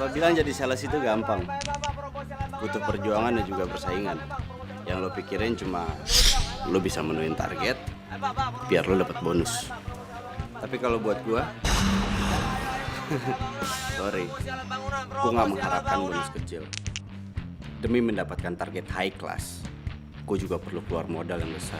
Siapa bilang jadi sales itu gampang? Butuh perjuangan dan juga persaingan. Yang lo pikirin cuma lo bisa menuhin target, biar lo dapat bonus. Tapi kalau buat gua, sorry, gua nggak mengharapkan bonus kecil. Demi mendapatkan target high class, gua juga perlu keluar modal yang besar.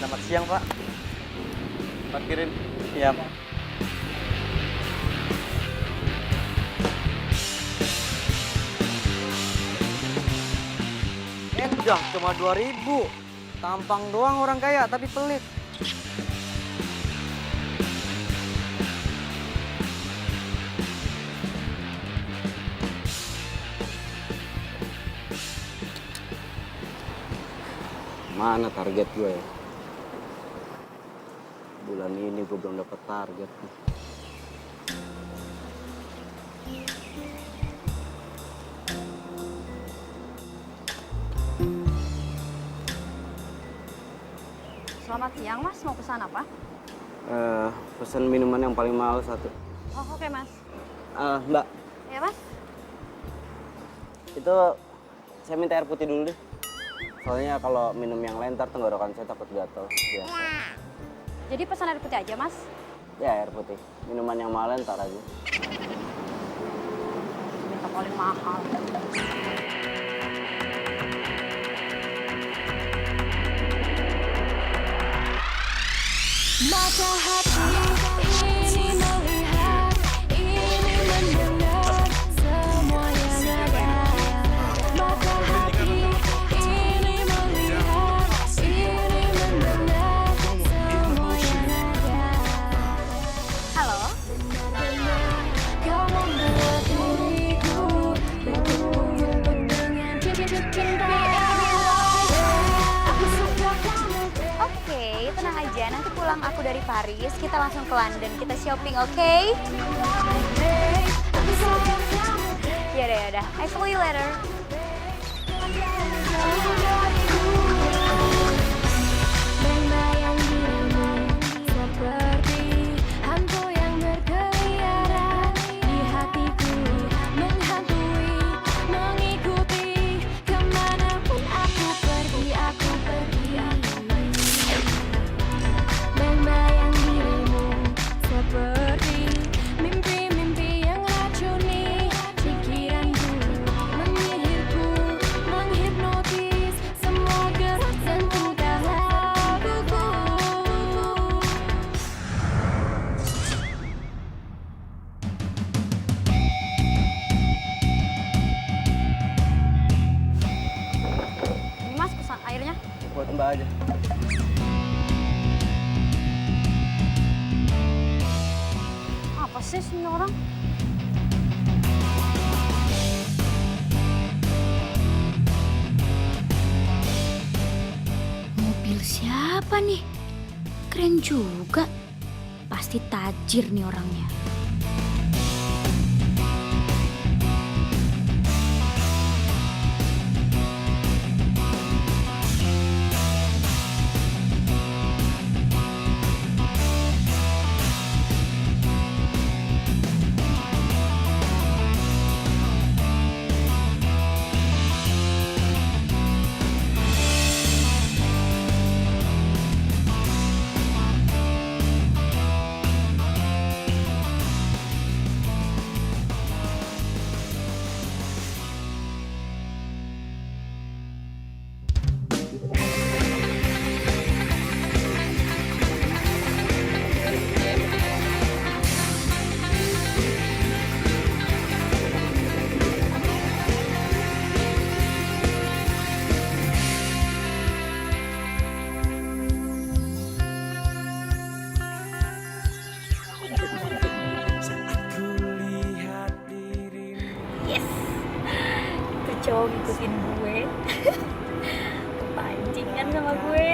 Selamat siang, Pak. Parkirin. Iya, Pak. Dah, cuma 2.000. Tampang doang orang kaya, tapi pelit. Mana target gue ya? Bulan ini gue belum dapat target nih. Selamat siang, Mas. Mau pesan apa? Pesan minuman yang paling mahal satu. Oh, oke, Mas. Mbak, Ya, Mas? itu saya minta air putih dulu deh. Soalnya kalau minum yang lain ntar tenggorokan saya takut gatal. Biasa. Jadi pesan air putih aja, Mas. Ya air putih. Minuman yang mahal ntar aja. Minta paling mahal. Mata hati ini melihat, ini mendengar semua yang ada. Mata hati ini melihat, ini mendengar semua yang ada. Halo? Benar-benar kau membuat diriku berkumpul dengan cinta. Aku suka kamu. Oke, tenang aja. Nanti pulang aku dari Paris, kita langsung ke London. Kita shopping, oke? Aku sayang kamu. Yaudah, yaudah. I call you later. Membayang dirimu seperti hantu yang berkeliaran di hatiku, menghantui, mengikuti kemanapun aku pergi, aku pergi. Membayang dirimu seperti mimpi-mimpi yang racuni pikiranku, menyihirku, menghipnotis semua gerak dan tingkah lakuku. Ini, Mas, pesan airnya. Buat Mbak aja. Apa sih ini orang? Mobil siapa nih? Keren juga. Pasti tajir nih orangnya. ngikutin gue. Kepancingan sama gue.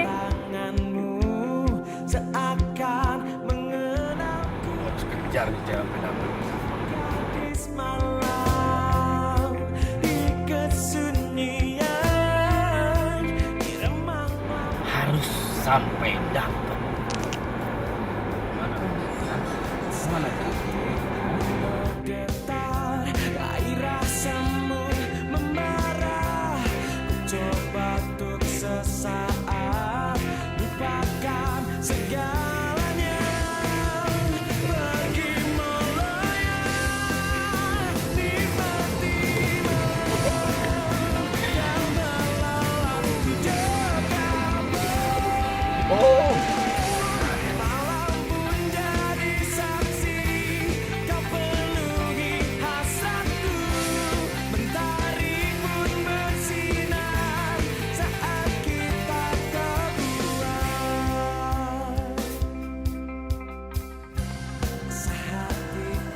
Harus kejar nih cewek pendapat. Harus sampai dapat. Mana?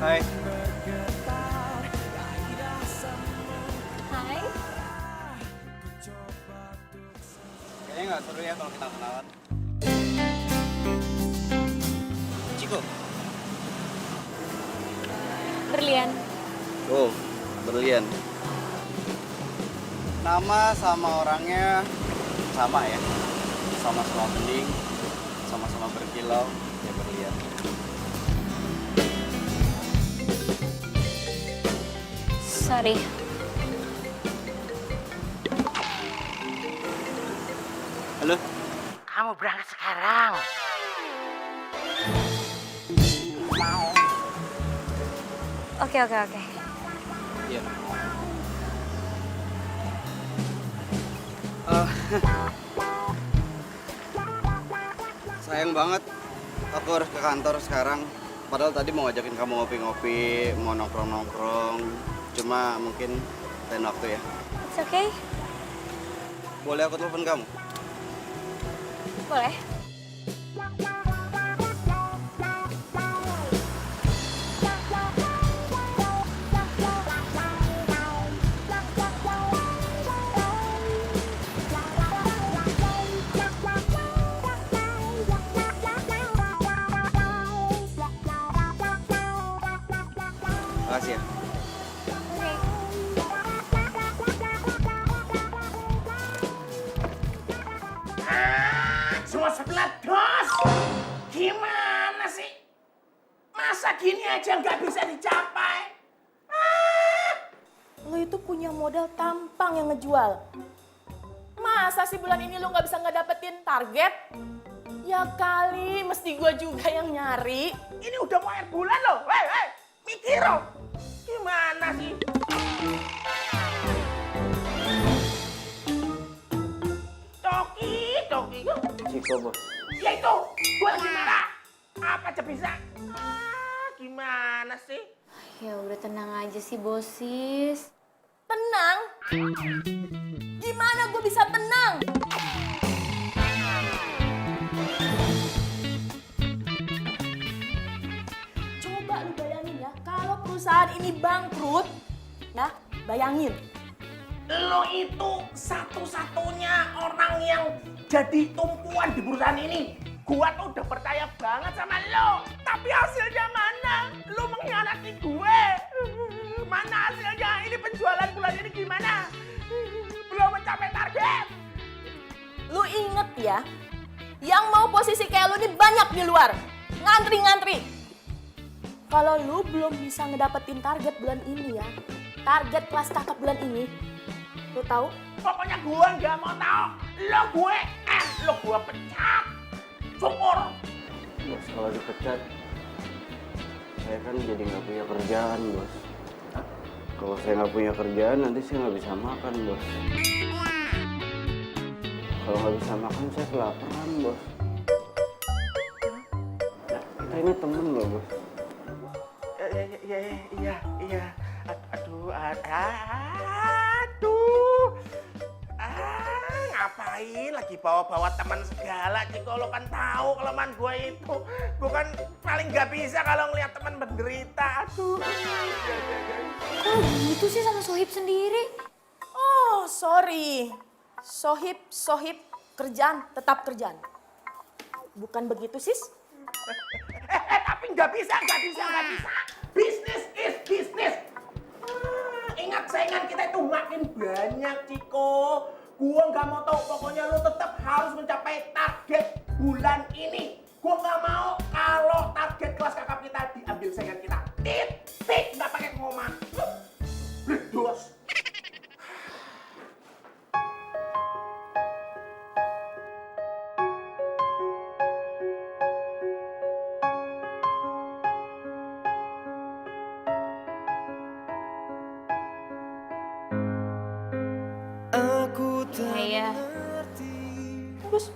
Hai. Hai. Kayaknya nggak seru ya kalau kita kenalan. Ciko. Berlian. Oh, berlian. Nama sama orangnya sama ya. Sama-sama bening, sama-sama berkilau, ya berlian. Sorry. Halo? Kamu berangkat sekarang. Oke. Iya. Sayang banget, aku harus ke kantor sekarang. Padahal tadi mau ngajakin kamu ngopi-ngopi, mau nongkrong-nongkrong. Cuma mungkin lain waktu ya. It's okay. Boleh aku telepon kamu? Boleh. Makasih ya. Semua sebelah dos. Gimana sih? Masa gini aja nggak bisa dicapai? Lo itu punya modal tampang yang ngejual. Masa sih bulan ini lo nggak bisa ngedapetin target? Ya kali, mesti gue juga yang nyari. Ini udah mau akhir bulan loh. Hei, mikir loh. Gimana sih? Coki. Ciko, Bos. Ya itu, gue lagi marah. Apa aja bisa? Gimana sih? Ya udah tenang aja sih bosis. Tenang? Gimana gue bisa tenang? Coba lu bayangin ya, kalau perusahaan ini bangkrut, nah bayangin. Lo itu satu-satunya orang yang jadi tumpuan di perusahaan ini. Gua tuh udah percaya banget sama lo. Tapi hasilnya mana? Lo mengkhianati gue. Mana hasilnya? Ini penjualan bulan ini gimana? Belum mencapai target. Lu inget ya, yang mau posisi kayak lu ini banyak di luar. Ngantri-ngantri. Kalau lu belum bisa ngedapetin target bulan ini ya, target kelas kakap bulan ini, lu tahu? Pokoknya gue nggak mau tahu. Lo gue pecat. Syukur. Bos, kalau dipecat, saya kan jadi nggak punya kerjaan, Bos. Kalau saya nggak punya kerjaan, nanti saya nggak bisa makan, Bos. Kalau nggak bisa makan, saya kelaparan, Bos. Kita ini temen loh, Bos. Iya. Aduh. Ngapain lagi bawa-bawa teman segala? Ciko, lo kan tahu kelemahan gue itu. Gue kan paling nggak bisa kalau ngeliat teman menderita. Aduh. Kok gitu sih sama Sohib sendiri? Oh, Oh, sorry. Sohib, kerjaan, tetap kerjaan. Bukan begitu, sis? Tapi nggak bisa. Bisnis is bisnis. Ingat saingan kita itu makin banyak, Ciko. Gua nggak mau tahu, pokoknya lu tetap harus mencapai target bulan ini. Gua nggak mau kalau target kelas kakap kita diambil saingan kita. Titik, nggak pakai ngomong. Bledos. Saya Terus,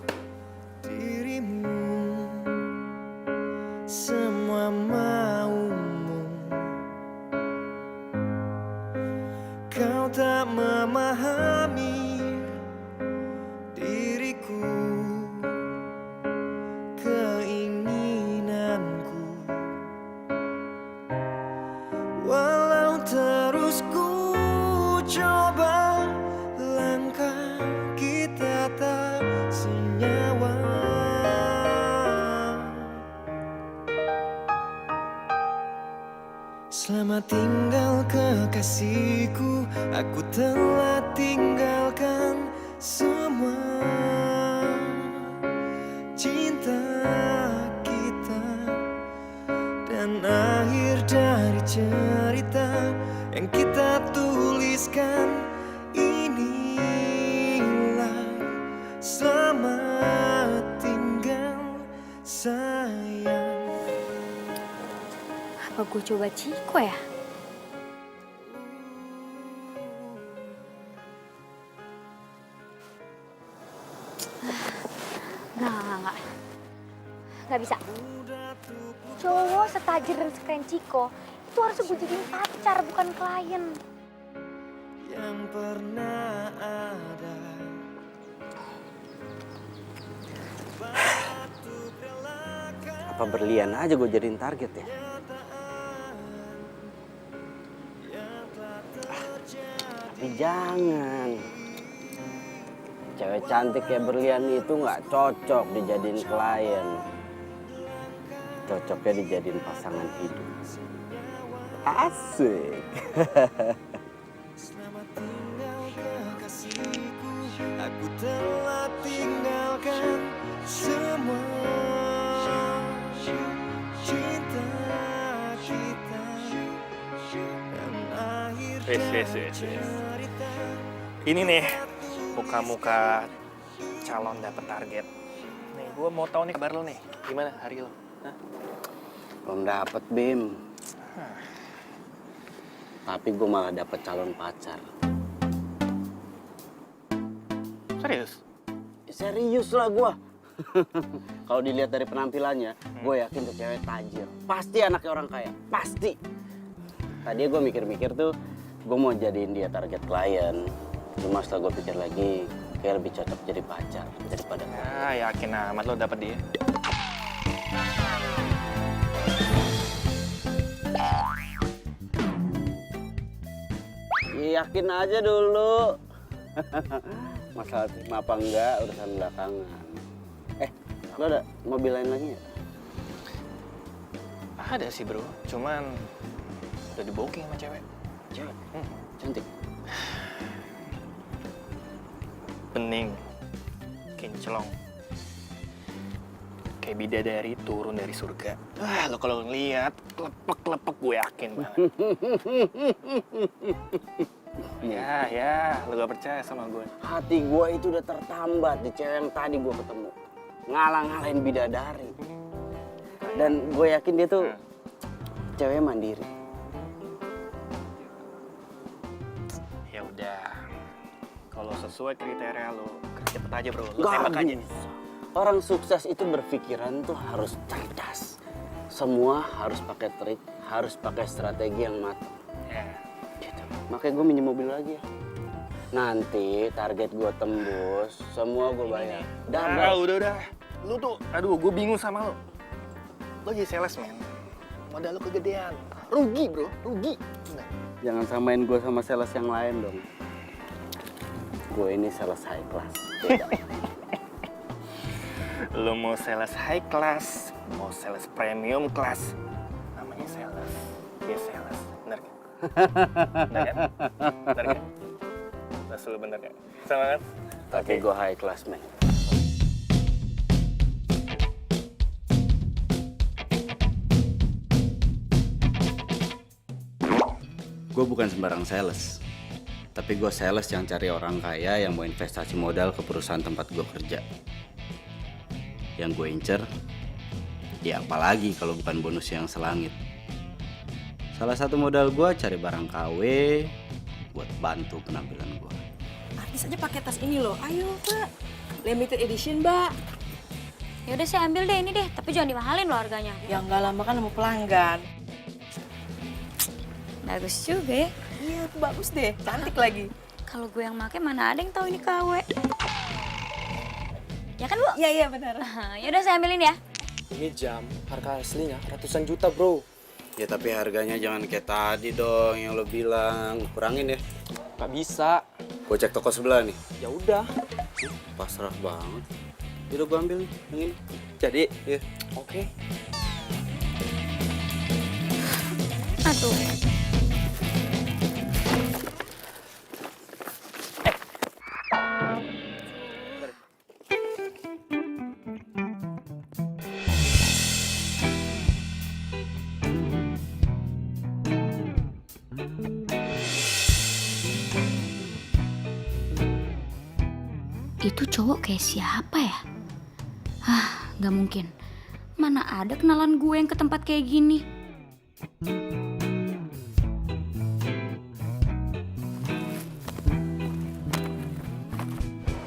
Semua maumu, kau tak memahami diriku, keinginanku. Walau terus ku coba, langkah kita tak senyawa. Selamat tinggal kekasihku, aku telah tinggalkan semua cinta kita. Dan akhir dari cerita yang kita tuliskan, inilah selamat tinggal sayang. apa gue coba Ciko ya? Nggak bisa. Cowok setajir dan sekeren Ciko itu harus gue jadiin pacar, bukan klien. Yang pernah ada. Apa berlian aja gue jadiin target ya? Tapi jangan. Cewek cantik kayak berlian itu nggak cocok dijadiin klien. Cocoknya dijadiin pasangan hidup. Asik. Selamat tinggal kekasihku, aku telah tinggalkan semua cinta kita. Dan akhir Wes. Ini nih muka-muka calon dapet target. Nih, gue mau tahu nih kabar lo nih. Gimana hari lo? Hah? Belum dapet, Bim. Tapi gue malah dapet calon pacar. Serius? Serius lah gue. Kalau dilihat dari penampilannya, gue yakin tuh cewek tajir. Pasti anaknya orang kaya, pasti. Tadi gue mikir-mikir tuh, gue mau jadiin dia target klien. Cuma setelah gue pikir lagi, kayak lebih cocok jadi pacar daripada klien. Ya, yakin amat lo dapet dia. Ya, yakin aja dulu. Masalah terima apa enggak, urusan belakangan. Lo ada mobil lain lagi nggak? Ada sih bro, cuman udah di booking sama cewek. Cewek? Cantik? Bening, kinclong, kayak bidadari turun dari surga. Lo kalau ngeliat, lepek-lepek gue yakin banget. Ya, lo gak percaya sama gue. Hati gue itu udah tertambat di cewek yang tadi gue ketemu. Ngalang-ngalain bidadari. Dan gue yakin dia tuh cewek mandiri. Ya udah, kalau sesuai kriteria lo, cepet aja bro, lo Gak tembak aja. bisa. Orang sukses itu berpikiran tuh harus cerdas. Semua harus pakai trik, harus pakai strategi yang matang. Ya. Gitu. Makanya gue minjem mobil lagi ya. Nanti target gue tembus, semua gue bayar. Udah. Lu tuh, aduh gue bingung sama lo. Lo jadi salesman, modal lo kegedean. Rugi bro, rugi. Bener. Jangan samain gue sama sales yang lain dong. gue ini sales high class. Lo mau sales high class, mau sales premium class, namanya sales. Ya sales, bener kan? Bener kan? Bener kan? Mas lu bener kan? Sama kan? Tapi gue high class, men. Gue bukan sembarang sales, tapi gue sales yang cari orang kaya yang mau investasi modal ke perusahaan tempat gue kerja. Yang gue incer, ya apalagi kalau bukan bonus yang selangit. Salah satu modal gue cari barang KW buat bantu penampilan gue. Artis aja pakai tas ini loh. Ayo, Mbak. Limited edition, Mbak. Ya udah saya ambil deh ini deh, tapi jangan dimahalin loh harganya. Ya nggak lama kan nemu pelanggan. Bagus juga ya. Iya, bagus deh. Cantik lagi. Kalau gue yang make mana ada yang tahu ini KW. Ya kan, Bu? Iya, iya benar. Ya udah saya ambilin ya. Ini jam, harga aslinya ratusan juta, bro. Ya tapi harganya jangan kayak tadi dong yang lo bilang. Kurangin ya. Gak bisa. Gue cek toko sebelah nih. Ya udah. Pasrah banget. Yaudah gue ambil nih yang ini. Jadi, Iya. oke. Aduh. Itu cowok kayak siapa ya? Gak mungkin. Mana ada kenalan gue yang ke tempat kayak gini.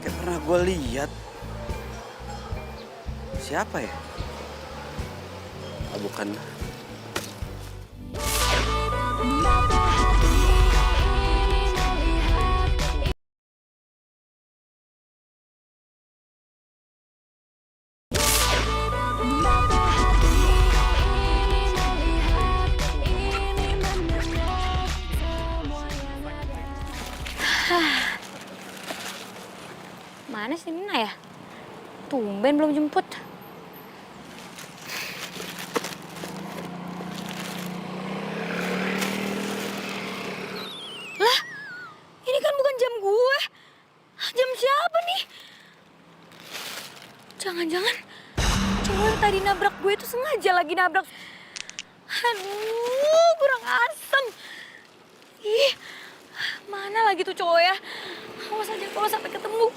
Kayak pernah gue lihat. Siapa ya? Bukan. Mana sih Nina ya? Tumben belum jemput. Lah, ini kan bukan jam gue. Jam siapa nih? Jangan-jangan cowok yang tadi nabrak gue itu sengaja lagi nabrak. Aduh, kurang asem. Ih, mana lagi tuh cowok ya? Awas aja kalau sampai ketemu.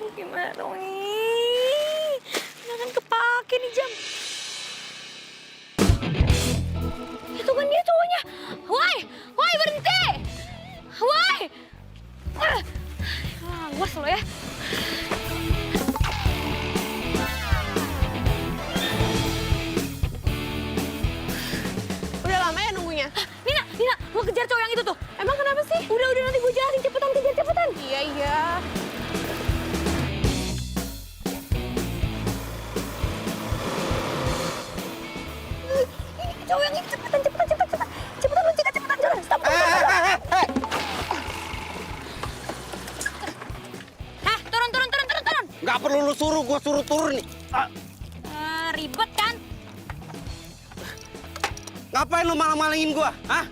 Aduh, gimana dong nih? Jangan kepake nih jam. Itu kan dia cowoknya. Woi, woi berhenti. Woi. Awas lo ya. Udah lama ya nunggunya? Nina, lo kejar cowok yang itu tuh. Emang kenapa sih? Udah nanti gue jelasin, cepetan kejar cepetan. Iya, iya. Cowok yang itu cepetan lo cepetan jalan. Stop. Turun. Nggak perlu lu suruh, gue suruh turun nih. Ribet kan? Ngapain lu malah-malingin gue? Hah?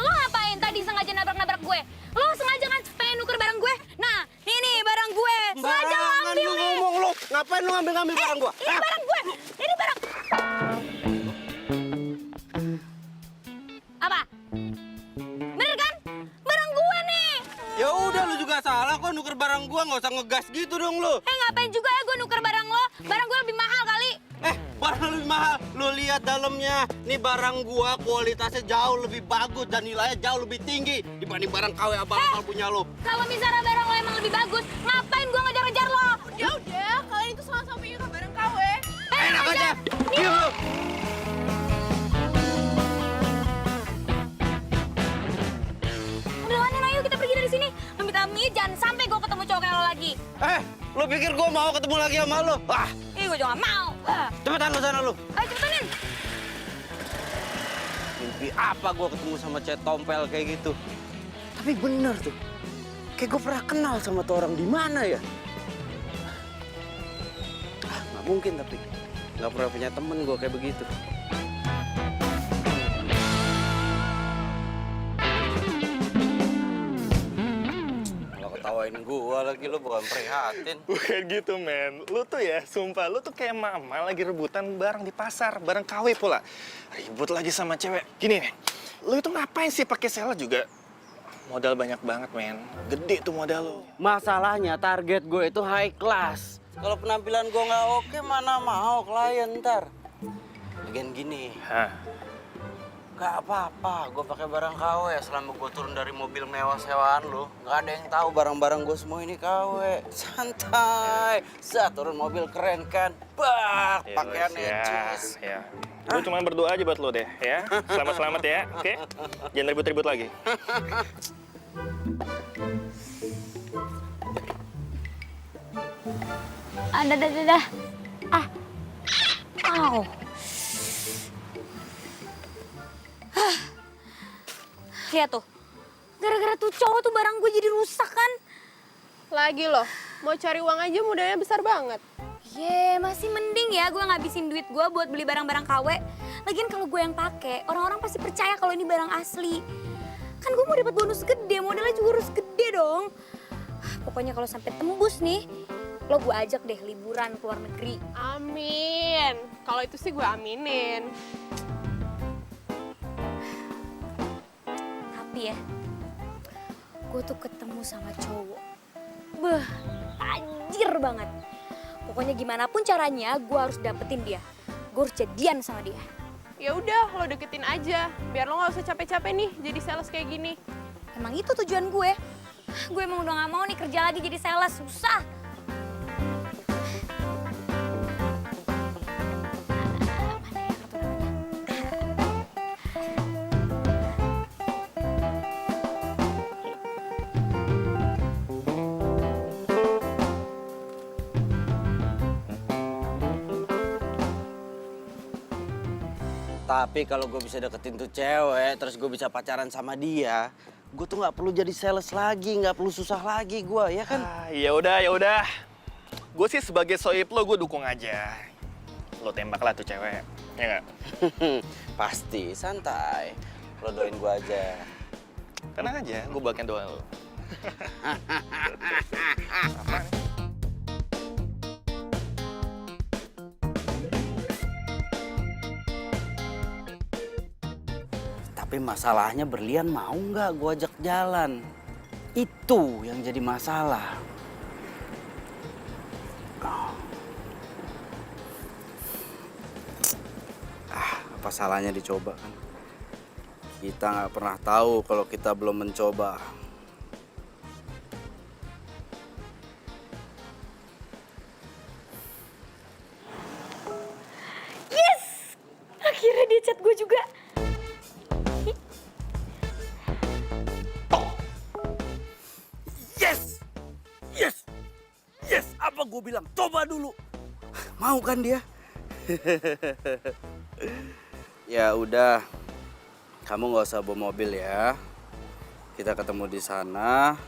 Lo ngapain tadi sengaja nabrak-nabrak gue? Lo sengaja kan pengen nuker barang gue? Nah, ini barang gue. Sengaja lo Barangan ambil lu nih. ngomong lu. Ngapain lu ngambil-ngambil barang gue? Ini barang gue. Ini barang. Apa? Bener kan? Barang gue nih. Ya udah lu juga salah kok nuker barang gue, nggak usah ngegas gitu dong lu. Ngapain juga ya gue nuker barang lo? Barang gue lebih mahal kali. Barang lebih mahal. Lu lihat dalamnya. Nih barang gua kualitasnya jauh lebih bagus dan nilainya jauh lebih tinggi dibanding barang KW abang-abang punya lu. Kalau misalnya barang lo emang lebih bagus, ngapain gue ngejar-ngejar lo? Ya udah, kalian itu sama-sama punya barang KW. Enak aja. Diam lu. Udah Nina, ayo kita pergi dari sini. Amit-amit jangan sampai gue ketemu cowok kayak lo lagi. Lu pikir gua mau ketemu lagi sama lu? Wah, Ih, gue juga gak mau. cepetan lu sana lu. Ayo cepetan, Mimpi apa gua ketemu sama cewek tompel kayak gitu? Tapi bener tuh. Kayak gue pernah kenal sama tuh orang di mana ya? Nggak mungkin tapi nggak pernah punya temen gue kayak begitu. Kalau ketawain gue lagi lo bukan prihatin. Bukan gitu, men. Lu tuh ya, sumpah, lu tuh kayak mama lagi rebutan barang di pasar, barang KW pula. Ribut lagi sama cewek. Gini nih, lu itu ngapain sih pakai sales juga? Modal banyak banget, men. Gede tuh modal lu. Masalahnya target gue itu high class. Kalau penampilan gue nggak oke, mana mau klien ntar. Lagian gini, Hah? nggak apa-apa. Gue pakai barang KW selama gue turun dari mobil mewah sewaan lo. Nggak ada yang tahu barang-barang gue semua ini KW. Santai. Saat turun mobil keren kan? Bah, pakaiannya jus. Ya. Gue cuma berdoa aja buat lo deh, ya. Selamat-selamat ya, oke? Jangan ribut-ribut lagi. Dah. Au. Lihat tuh. Gara-gara tuh cowok tuh barang gue jadi rusak kan. Lagi loh, mau cari uang aja modalnya besar banget. Masih mending ya gue ngabisin duit gue buat beli barang-barang KW. Lagian kalau gue yang pakai, orang-orang pasti percaya kalau ini barang asli. Kan gue mau dapat bonus gede, modalnya juga harus gede dong. Pokoknya kalau sampai tembus nih, lo gue ajak deh liburan ke luar negeri. Amin. Kalau itu sih gue aminin. Tapi ya, gue tuh ketemu sama cowok. Beh, tajir banget. Pokoknya gimana pun caranya, gue harus dapetin dia. Gue harus jadian sama dia. Ya udah, lo deketin aja. Biar lo nggak usah capek-capek nih jadi sales kayak gini. Emang itu tujuan gue. Gue emang udah gak mau nih kerja lagi jadi sales, susah. Tapi kalau gue bisa deketin tuh cewek, terus gue bisa pacaran sama dia, gue tuh nggak perlu jadi sales lagi, nggak perlu susah lagi gue, ya kan? Ya udah. Gue sih sebagai sohib lo, gue dukung aja. Lo tembaklah tuh cewek, ya nggak? Pasti, santai. Lo doain gue aja. Tenang aja, gue bagian doa lo. Apa? Tapi masalahnya berlian mau nggak gue ajak jalan? Itu yang jadi masalah. Apa salahnya dicoba kan? Kita nggak pernah tahu kalau kita belum mencoba. Yes! Akhirnya dia chat gue juga. Yes, apa gue bilang? Coba dulu. Mau kan dia? Ya udah, kamu nggak usah bawa mobil ya. Kita ketemu di sana.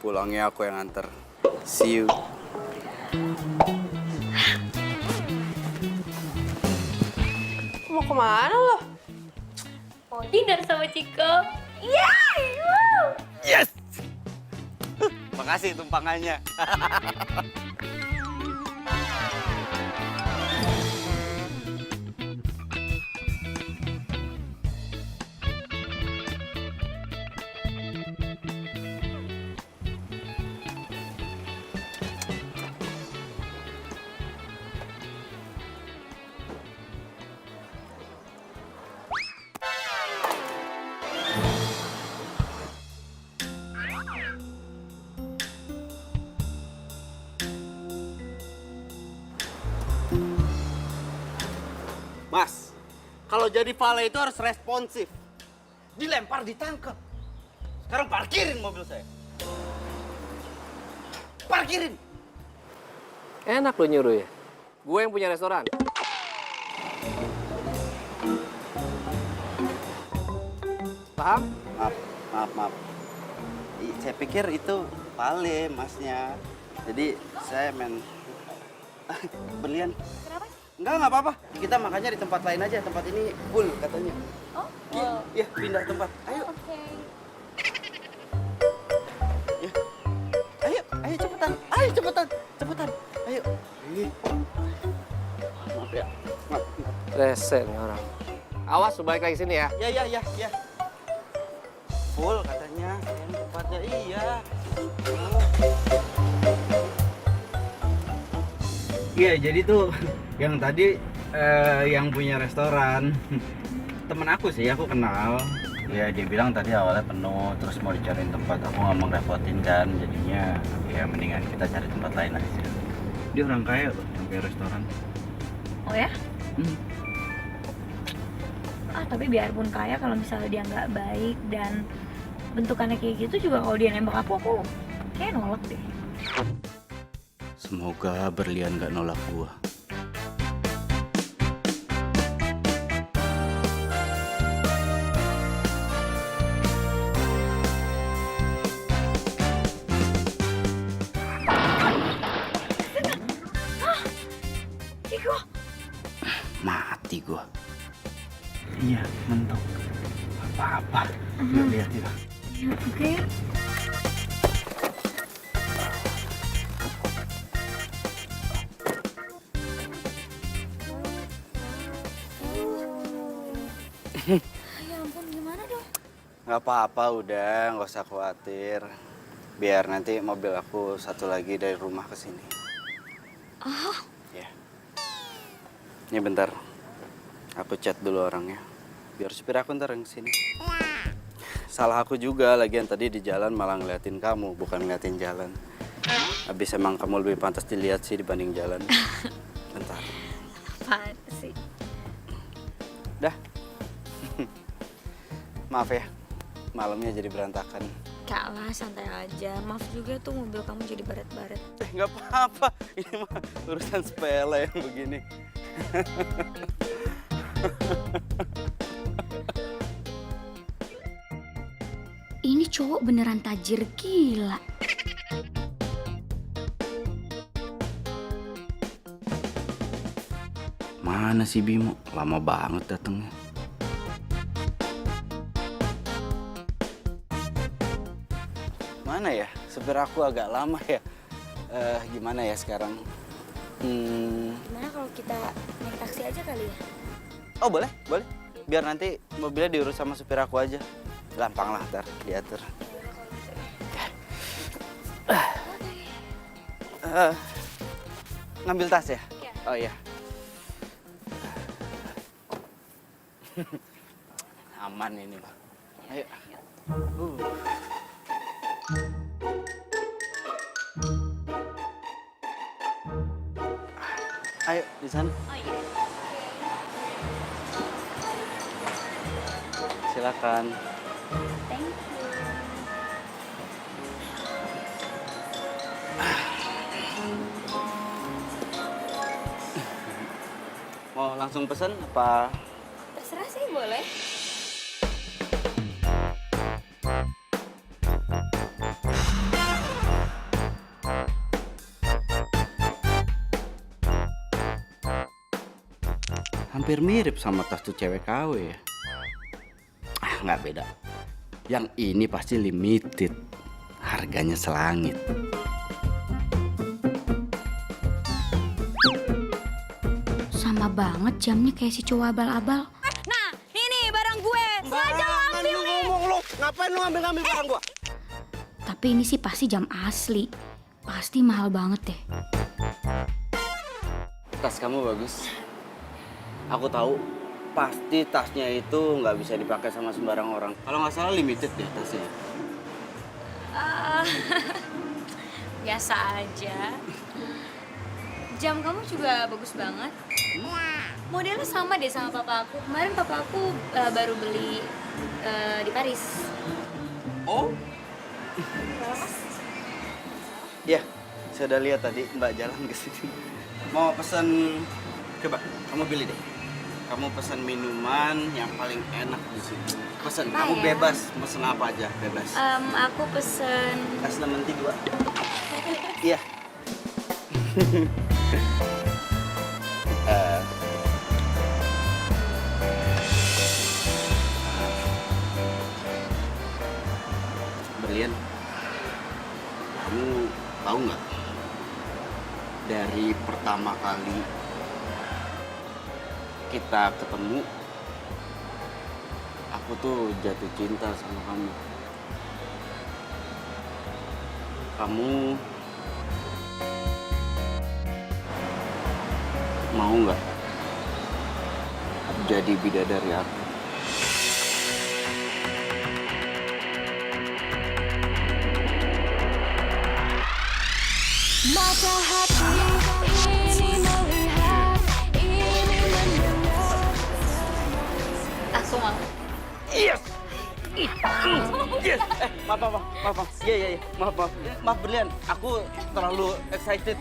Pulangnya aku yang anter. See you. Mau kemana lo? Mau dinner sama Ciko. Yeay! Woo! Yes! Makasih tumpangannya. Mas, kalau jadi valet itu harus responsif. Dilempar, ditangkap. Sekarang parkirin mobil saya. Parkirin. Enak lo nyuruh ya? Gue yang punya restoran. Paham? Maaf. Saya pikir itu Vale masnya. Jadi saya main berlian. Kenapa? Enggak apa-apa. Kita makannya di tempat lain aja. Tempat ini full katanya. Oh, Iya, pindah tempat. Ayo. oke. Ya. Ayo cepetan. Ayo cepetan. Cepetan. Ayo. Maaf ya. Maaf. Rese nih orang. Awas, lu balik lagi sini ya. Ya. Full katanya. Yang tempatnya iya. Iya, jadi tuh yang tadi yang punya restoran temen aku sih, aku kenal. Ya dia bilang tadi awalnya penuh, terus mau dicariin tempat, aku nggak mau ngerepotin kan, jadinya ya mendingan kita cari tempat lain aja. Dia orang kaya loh, yang punya restoran. Oh ya? Hmm. Tapi biarpun kaya, kalau misalnya dia nggak baik dan bentukannya kayak gitu juga, kalau dia nembak aku kayak nolak deh. Semoga berlian gak nolak gua. Ciko, Mati gua. Iya, mentok. Apa-apa. Lihat. ya oke. Ya ampun, gimana dong? Gak apa-apa, udah, nggak usah khawatir. Biar nanti mobil aku satu lagi dari rumah ke sini. Oh, Ya. Ini bentar. Aku chat dulu orangnya. Biar supir aku ntar yang sini. Salah aku juga, lagian tadi di jalan malah ngeliatin kamu, bukan ngeliatin jalan. Habis emang kamu lebih pantas dilihat sih dibanding jalan. Bentar. apaan sih? Dah. Maaf ya, malamnya jadi berantakan. Kak lah, santai aja. Maaf juga tuh mobil kamu jadi baret-baret. Nggak apa-apa, ini mah urusan sepele yang begini. Ini cowok beneran tajir gila. Mana sih Bimo? Lama banget datangnya. Mana ya? Supir aku agak lama ya. Gimana ya sekarang? Gimana kalau kita naik taksi aja kali ya? Oh boleh. Biar nanti mobilnya diurus sama supir aku aja. Gampang lah ntar diatur. Ngambil tas ya? Oh iya. Aman ini mah. Ayo. Ayo di sana. Oh iya. Silakan. Thank you. Mau langsung pesen apa? Terserah sih, boleh. Hampir mirip sama tas tuh cewek KW ya. Nggak beda. Yang ini pasti limited. Harganya selangit. Sama banget jamnya kayak si cowok abal-abal. Nah, ini barang gue. Sengaja lo ambil nih. Lu ngapain lu ngambil barang gua? Tapi ini sih pasti jam asli. Pasti mahal banget deh. Tas kamu bagus. Aku tahu pasti tasnya itu nggak bisa dipakai sama sembarang orang. Kalau nggak salah limited deh tasnya. Biasa aja. Jam kamu juga bagus banget. Modelnya sama deh sama papa aku. Kemarin papa aku baru beli di Paris. Oh? Iya, saya udah lihat tadi Mbak jalan ke sini. Mau pesen, coba kamu pilih deh. kamu pesan minuman yang paling enak di sini. Pesan, Apa kamu ya? bebas, pesan apa aja, bebas. Aku pesen Es lemon tea 2. Iya. Berlian, kamu tahu nggak? Dari pertama kali kita ketemu, aku tuh jatuh cinta sama kamu. Kamu mau nggak jadi bidadari aku? Mata hati ini melihat, ini mendengar. aku mau. Yes. Yes. Maaf. Iya. Maaf Berlian, aku terlalu excited.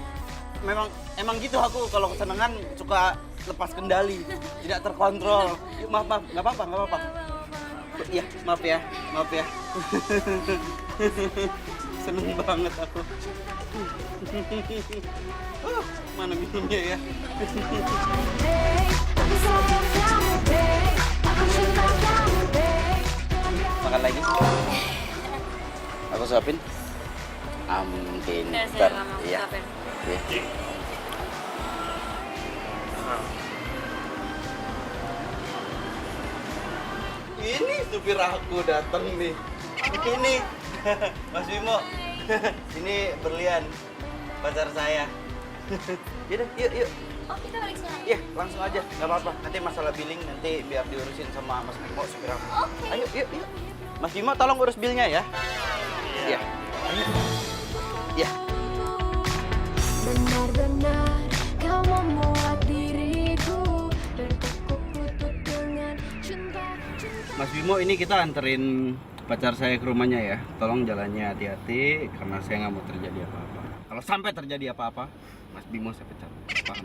Emang gitu aku kalau kesenangan suka lepas kendali, tidak terkontrol. Maaf, nggak apa-apa. Iya, maaf ya. Seneng banget aku. Mana minumnya ya? Aku sayang kamu, babe. Aku cinta kamu, babe. Makan lagi? Aku suapin? Pinter. Iya. Oke. Ini supir aku datang nih. Ini Mas Bimo. Ini Berlian, pacar saya. Yaudah, yuk. Oh, kita balik sekarang. Iya, langsung aja, nggak apa-apa. Nanti masalah billing nanti biar diurusin sama Mas Bimo supir aku. Oke. Ayo. Mas Bimo tolong urus bilnya ya. Iya. Ayo. Iya. Benar-benar kau membuat diriku bertekuk-lutut dengan cinta. Mas Bimo, ini kita anterin pacar saya ke rumahnya ya. Tolong jalannya hati-hati karena saya nggak mau terjadi apa-apa. Kalau sampai terjadi apa-apa, Mas Bimo saya pecat. Paham?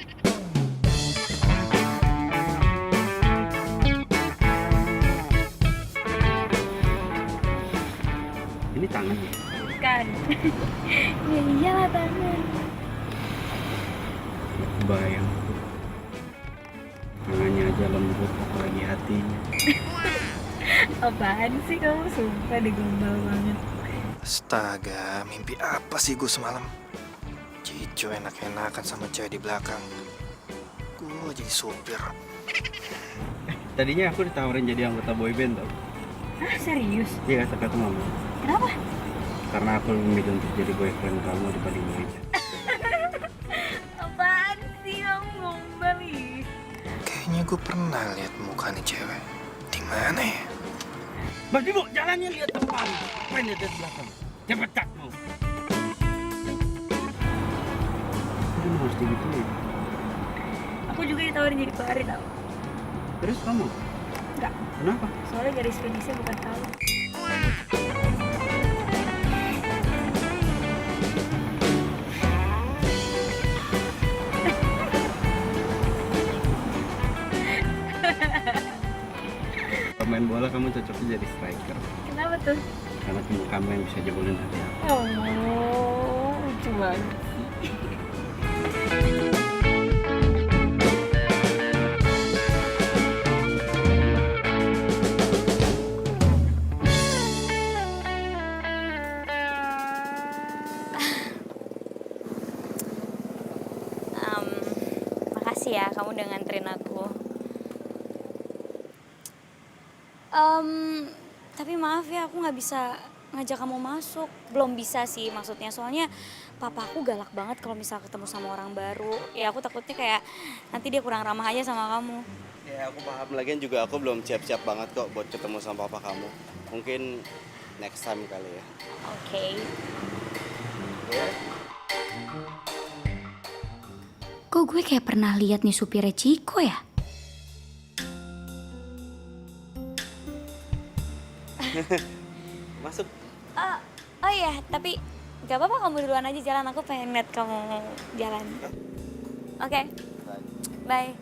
Ini tangannya. Bukan. Ya iyalah tangan. Bayang. Tangannya aja lembut, apalagi hatinya. Apaan sih kamu? Sumpah digombal banget. Astaga, mimpi apa sih gue semalam? Cico enak-enakan sama cewek di belakang. Gue jadi supir. Tadinya aku ditawarin jadi anggota boyband tau. Hah, serius? Iya, tapi aku nggak mau. Kenapa? Karena aku lebih memilih untuk jadi boyfriend kamu dibanding boyband. Apaan sih kamu gombal ih? Kayaknya gue pernah lihat muka nih cewek. Di mana ya? Mas Bimo, jalannya lihat depan. Ngapain lihat dari belakang? Cepet cak mau. Aku harus digituin. Aku juga ditawarin jadi pelari tau. Terus kamu? Enggak, Kenapa? soalnya garis finishnya bukan tahu. Pemain bola kamu cocoknya jadi striker. Kenapa tuh? Karena kamu yang bisa jebolin hati aku. Oh, lucu banget. Makasih ya kamu udah nganterin aku. Tapi maaf ya aku nggak bisa ngajak kamu masuk. Belum bisa sih maksudnya, soalnya papa aku galak banget kalau misal ketemu sama orang baru. Ya aku takutnya kayak nanti dia kurang ramah aja sama kamu. Ya aku paham, lagian juga aku belum siap-siap banget kok buat ketemu sama papa kamu. Mungkin next time kali ya. Oke. Kok gue kayak pernah lihat nih supirnya Ciko ya? Masuk. Oh iya, tapi gak apa-apa kamu duluan aja jalan. Aku pengen lihat kamu jalan. Oke. Bye.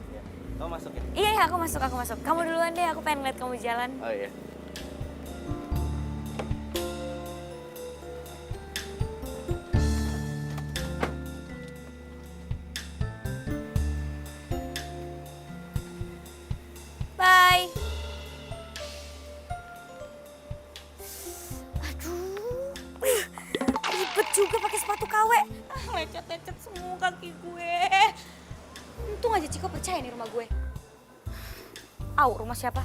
Kamu masuk ya? Iya, aku masuk. Kamu duluan deh, aku pengen lihat kamu jalan. Oh iya. Bye. Aduh, ribet juga pakai sepatu KW. Lecet-lecet semua kaki gue. Untung aja Ciko percaya nih rumah gue. Au, rumah siapa?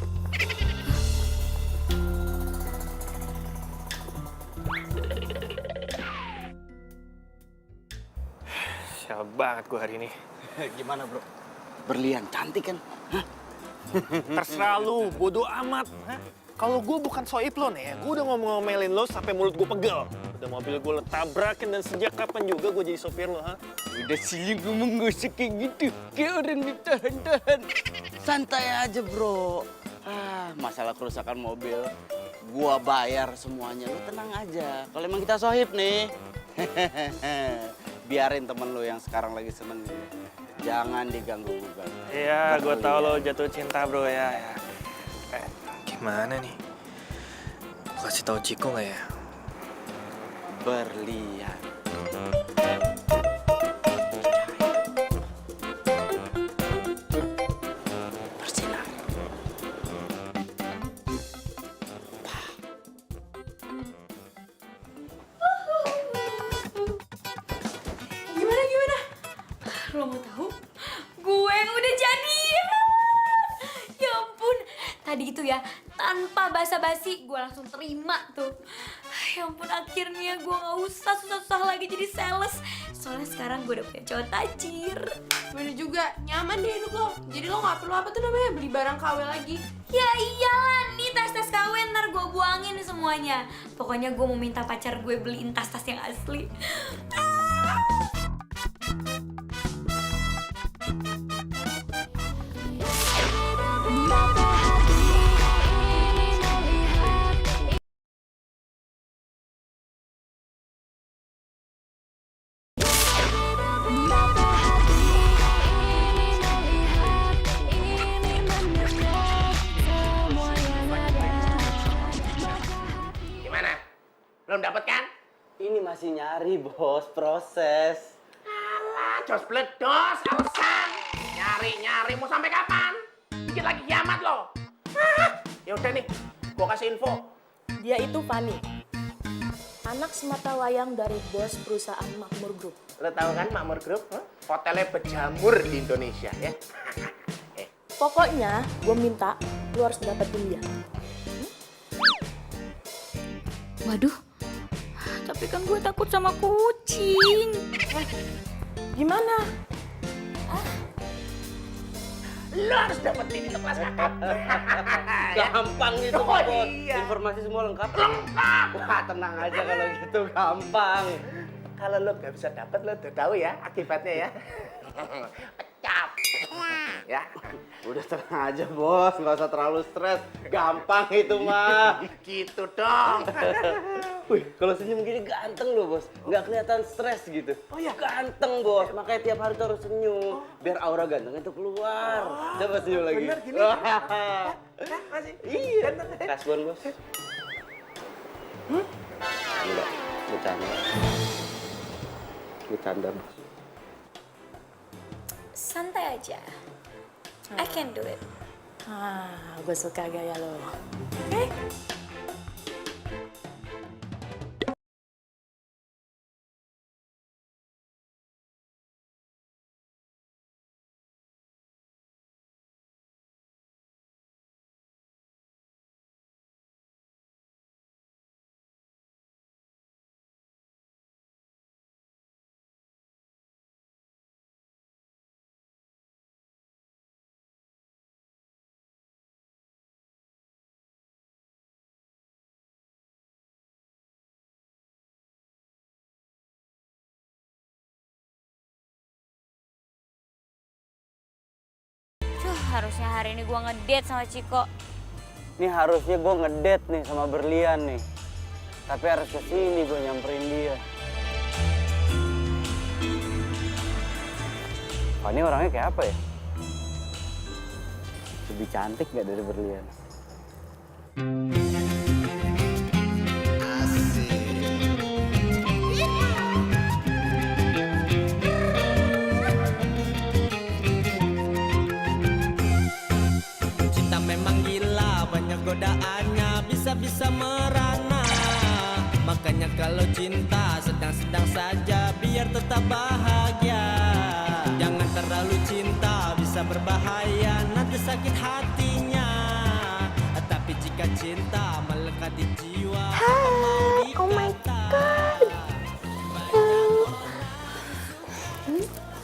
Sial banget gue hari ini. Gimana bro? Berlian cantik kan? Hah? Terserah lu, bodo amat. Kalau gue bukan soib lo nih, gue udah ngomel-ngomelin lo sampai mulut gue pegel. Udah mobil gue lo tabrakin dan sejak kapan juga gue jadi sopir lo, ha? Udah sih ngomong gak usah kayak gitu. Kayak orang ditahan-tahan. Santai aja bro. Masalah kerusakan mobil, gua bayar semuanya. Lu tenang aja. Kalau emang kita sohib nih, biarin temen lu yang sekarang lagi seneng. Jangan diganggu-ganggu. Iya, gue tau lo jatuh cinta bro ya. Gimana nih? Kasih tahu Ciko nggak ya? Berlian. Bersinar. Gimana? Lo mau tahu? Gue yang udah jadian. Ya ampun, tadi itu ya tanpa basa-basi gue langsung terima tuh. Ya ampun, akhirnya gue gak usah susah-susah lagi jadi sales. Soalnya sekarang gue udah punya cowok tajir. Bener juga, nyaman deh hidup lo. Jadi lo gak perlu apa tuh namanya, beli barang KW lagi. Ya iyalah, nih tas-tas KW ntar gue buangin semuanya. Pokoknya gue mau minta pacar gue beliin tas-tas yang asli. Gimana? Belum dapat kan? Ini masih nyari bos, proses. Alah, jos bledos, alasan. Nyari, mau sampai kapan? Dikit lagi kiamat lo. Ya udah nih, gua kasih info. Dia itu Fani, anak semata wayang dari bos perusahaan Makmur Group. Lo tahu kan Makmur Group? Hotelnya berjamur di Indonesia ya. Pokoknya gue minta lu harus dapetin dia. Waduh, tapi kan gue takut sama kucing. Gimana? Lo harus dapetin itu kelas kakap. Gampang itu Oh, bos. iya. Informasi semua lengkap. Lengkap. Wah tenang aja kalau gitu, gampang. Kalau lo gak bisa dapet, lo udah tahu ya akibatnya ya. Pecap. Ya. Udah tenang aja bos, nggak usah terlalu stres. Gampang itu mah. Gitu dong. Wih, kalau senyum gini ganteng loh bos. Nggak kelihatan stres gitu. Oh iya? Ganteng bos, makanya tiap hari tuh harus senyum. Biar aura ganteng itu keluar. Coba senyum lagi. Bener gini? Masih? Iya, kasbon bos. Enggak, bercanda. Bercanda bos. Santai aja. I can do it. Gue suka gaya lo. Harusnya hari ini gue ngedate sama Ciko. Ini harusnya gue ngedate nih sama Berlian nih. Tapi harus kesini gue nyamperin dia. Ini orangnya kayak apa ya? Lebih cantik gak dari berlian? Cinta memang gila, banyak godaannya, bisa-bisa merana. Makanya kalau cinta sedang-sedang saja, biar tetap bahagia. Jangan terlalu cinta, bisa berbahaya, nanti sakit hatinya. Tapi jika cinta melekat di jiwa, Oh my God.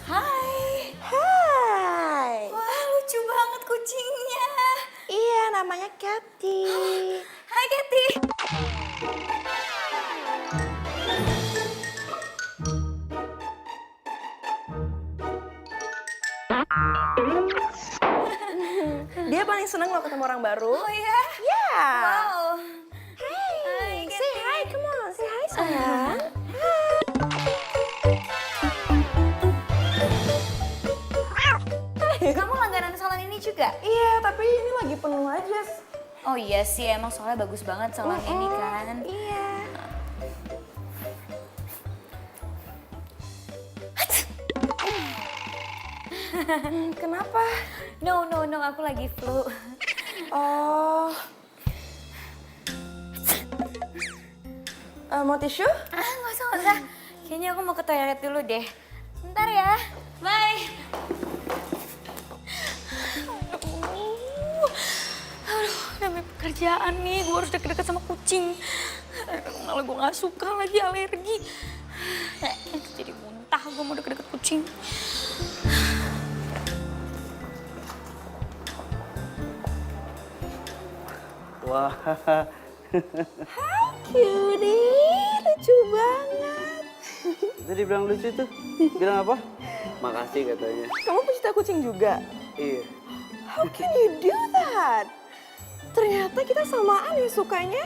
Hai. Hai. Wah, lucu banget kucingnya. Iya, namanya Cathy. Hai, Cathy. Dia paling seneng lo ketemu orang baru. Oh iya? Iya. Wow. Hey, say hi, come on, say hi sayang. Kamu langganan salon ini juga? Iya, tapi ini lagi penuh aja. Oh iya sih, emang soalnya bagus banget salon ini kan. Iya. Kenapa? No, aku lagi flu. Oh. Mau tisu? Nggak usah. Kayaknya aku mau ke toilet dulu deh. Bentar ya. Bye. Aduh, namanya pekerjaan nih. Gue harus deket-deket sama kucing. Malah gue nggak suka lagi, alergi. Jadi muntah gue mau deket-deket kucing. Wah, Cutie, lucu banget. tadi bilang lucu tuh. Bilang apa? Makasih katanya. Kamu pecinta kucing juga? Iya. How can you do that? Ternyata kita samaan ya sukanya.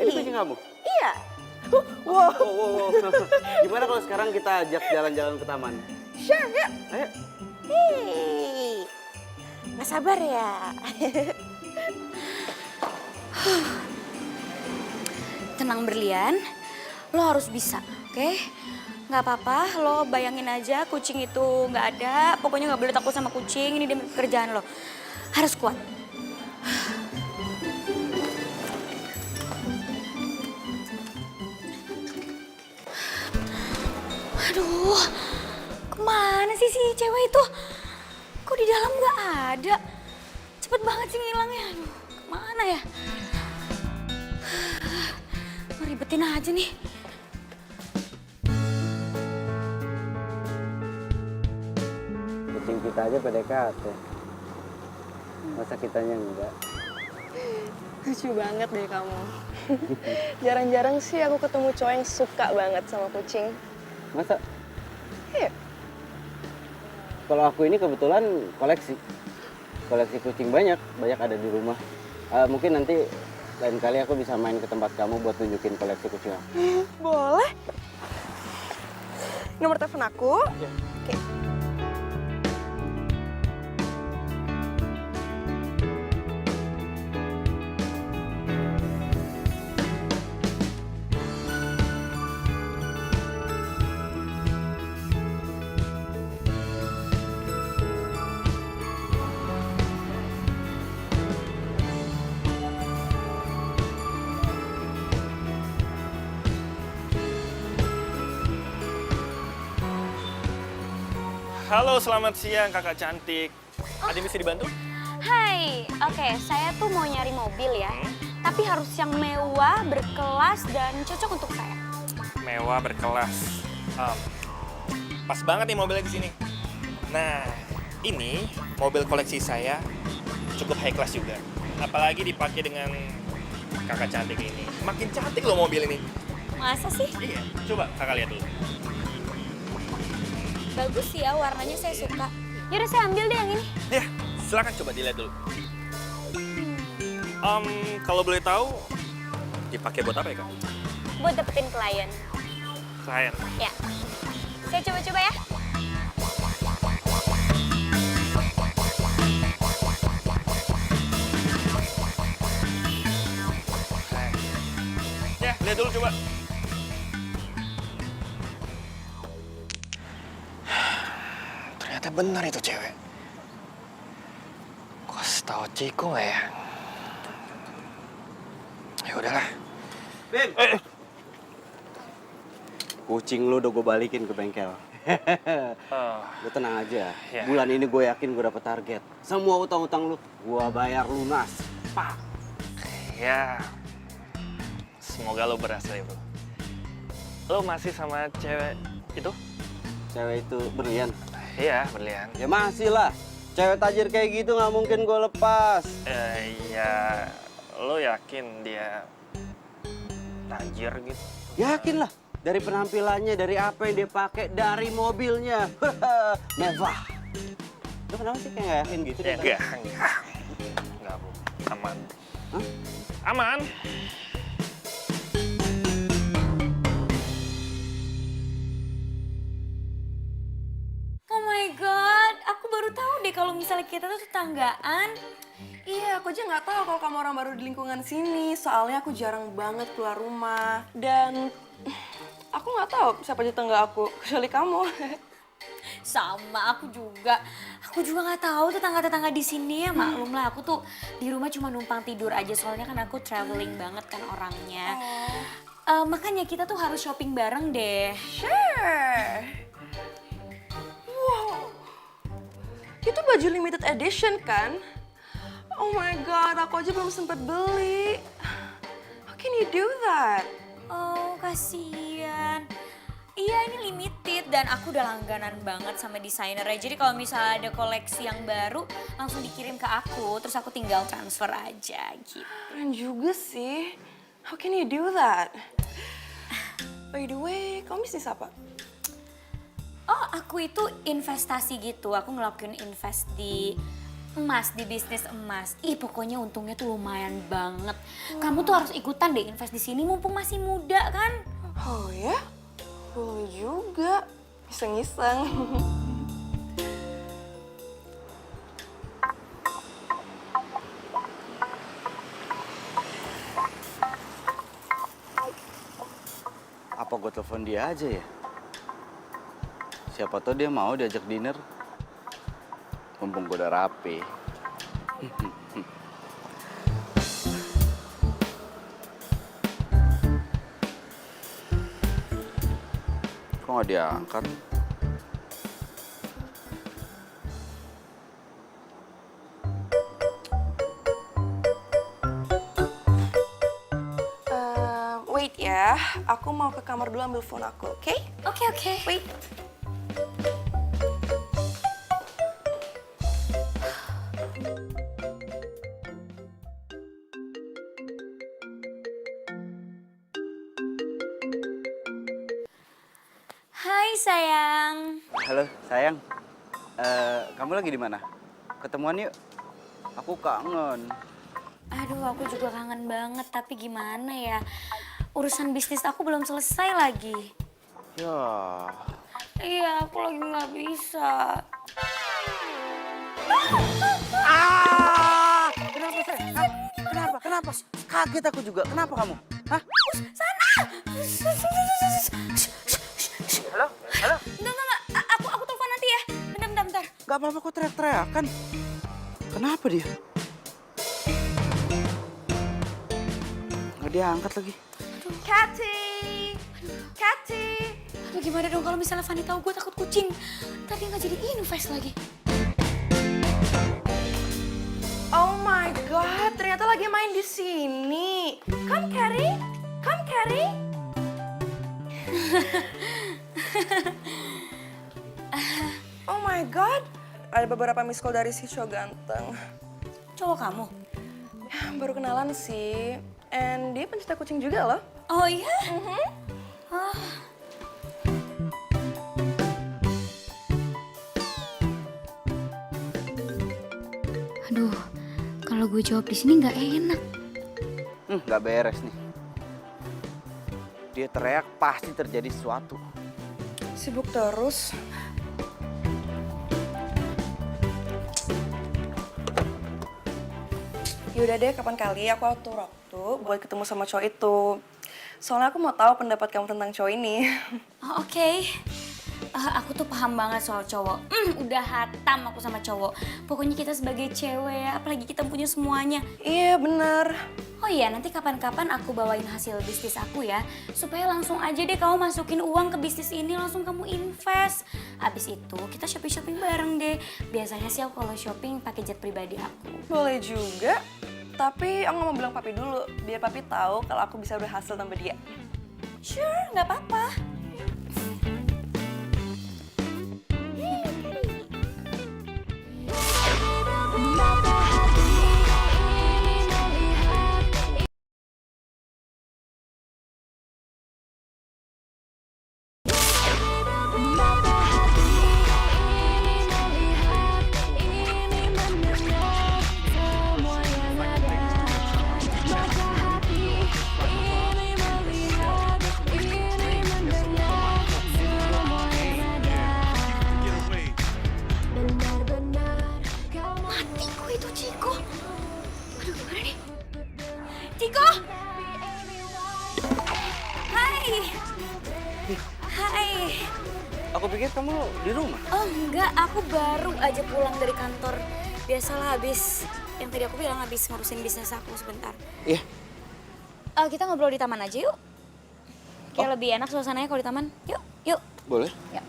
Ini kucing kamu? Iya. Wow. Gimana kalau sekarang kita ajak jalan-jalan ke taman? Sure, yuk. Ayo. Hei, nggak sabar ya? Tenang berlian, lo harus bisa, oke? Nggak apa-apa, lo bayangin aja kucing itu nggak ada. Pokoknya nggak boleh takut sama kucing, ini demi pekerjaan lo. Harus kuat. Aduh, kemana sih si cewek itu? Kok di dalam nggak ada? Cepet banget sih ngilangnya. Aduh, kemana ya? Ribetin aja nih. Kucing kita aja PDKT. Masa kitanya enggak? Lucu banget deh kamu. Jarang-jarang sih aku ketemu cowok yang suka banget sama kucing. Masa? Iya. Kalau aku ini kebetulan koleksi. Koleksi kucing banyak ada di rumah. Mungkin nanti lain kali aku bisa main ke tempat kamu buat tunjukin koleksi kucing aku. Boleh. Nomor telepon aku? Iya. Oke. Halo, selamat siang kakak cantik. Ada yang bisa dibantu? Hai, oke, saya tuh mau nyari mobil ya. Tapi harus yang mewah, berkelas, dan cocok untuk saya. Mewah, berkelas. Pas banget nih mobilnya di sini. Nah, ini mobil koleksi saya cukup high class juga. Apalagi dipakai dengan kakak cantik ini. Makin cantik loh mobil ini. Masa sih? Iya, coba kakak lihat dulu. Bagus sih ya, warnanya saya suka. Yaudah saya ambil deh yang ini. Ya, silakan coba dilihat dulu. Kalau boleh tahu, dipakai buat apa ya kak? Buat dapetin klien. Klien. Ya. Saya coba-coba ya. Lihat dulu coba. Ternyata benar itu cewek. Kok setahu Ciko nggak ya? Ya udahlah. Bim! Kucing lu udah gue balikin ke bengkel. Lu tenang aja. Ya. Bulan ini gue yakin gue dapet target. Semua utang-utang lu, gue bayar lunas. Pak! Ya, semoga lo berhasil ya bro. Lo masih sama cewek itu? Cewek itu berlian. Iya, berlian. Ya masih lah. Cewek tajir kayak gitu nggak mungkin gue lepas. Ya, lo yakin dia tajir gitu? Yakin lah. Dari penampilannya, dari apa yang dia pakai, dari mobilnya. Mewah. Lu kenapa sih kayak nggak yakin gitu? Ya, enggak bro. Aman. Hah? Aman. Oh my god, aku baru tahu deh kalau misalnya kita tuh tetanggaan. Iya, aku aja nggak tahu kalau kamu orang baru di lingkungan sini. Soalnya aku jarang banget keluar rumah. Dan aku nggak tahu siapa tetangga aku, kecuali kamu. Sama, aku juga. Aku juga nggak tahu tetangga-tetangga di sini ya. Maklum lah, aku tuh di rumah cuma numpang tidur aja. Soalnya kan aku traveling banget kan orangnya. Makanya kita tuh harus shopping bareng deh. Sure. Wow, itu baju limited edition kan? Oh my god, aku aja belum sempat beli. How can you do that? Oh, kasihan. Iya, ini limited dan aku udah langganan banget sama desainernya. Jadi kalau misalnya ada koleksi yang baru, langsung dikirim ke aku. Terus aku tinggal transfer aja gitu. Keren juga sih. How can you do that? By the way, kamu bisnis apa? Oh, aku itu investasi gitu. Aku ngelakuin invest di emas, di bisnis emas. Ih, pokoknya untungnya tuh lumayan banget. Kamu tuh harus ikutan deh invest di sini mumpung masih muda kan? Oh ya? Boleh juga. Iseng-iseng. Apa gue telepon dia aja ya? Siapa tahu dia mau diajak dinner. Mumpung gue udah rapi. Kok nggak diangkat? Wait ya, aku mau ke kamar dulu ambil phone aku, oke? Oke. Wait. Hai sayang. Halo sayang, kamu lagi di mana? Ketemuan yuk. Aku kangen. Aduh, aku juga kangen banget. Tapi gimana ya? Urusan bisnis aku belum selesai lagi. Ya. Iya, aku lagi nggak bisa. Kenapa sayang? Hah? Kenapa? Kaget aku juga. Kenapa kamu? Hah? Sana! Halo? Enggak. Aku telepon nanti ya. Bentar. Gak apa-apa kok teriak-teriakan. Kenapa dia? Nggak diangkat lagi. Cathy! Aduh, gimana dong kalau misalnya Fanny tahu gue takut kucing. Tadi nggak jadi invest lagi. Oh my god, ternyata lagi main di sini. Come Carrie. Oh my god, ada beberapa miss call dari si cowok ganteng. Cowok kamu? Baru kenalan sih, and dia pencinta kucing juga loh. Oh iya? Aduh, kalau gue jawab di sini nggak enak. Nggak beres nih. Dia teriak pasti terjadi sesuatu. Sibuk terus. Yaudah deh, kapan kali aku atur waktu buat ketemu sama cowok itu. Soalnya aku mau tahu pendapat kamu tentang cowok ini. Oh, oke. Aku tuh paham banget soal cowok. Udah hatam aku sama cowok. Pokoknya kita sebagai cewek ya, apalagi kita punya semuanya. Iya, bener. Oh iya, nanti kapan-kapan aku bawain hasil bisnis aku ya. Supaya langsung aja deh kamu masukin uang ke bisnis ini, langsung kamu invest. Abis itu kita shopping-shopping bareng deh. Biasanya sih aku kalau shopping pakai jet pribadi aku. Boleh juga. Tapi aku mau bilang papi dulu, biar papi tahu kalau aku bisa berhasil tanpa dia. Sure, nggak apa-apa. Matiku itu Ciko. Aduh, gimana nih? Ciko! Hai! Hai! Aku pikir kamu di rumah. Oh enggak, aku baru aja pulang dari kantor. Biasalah habis, yang tadi aku bilang habis ngurusin bisnis aku sebentar. Iya. Kita ngobrol di taman aja yuk. Kayak lebih enak suasananya kalau di taman. Yuk, yuk. Boleh. Yuk.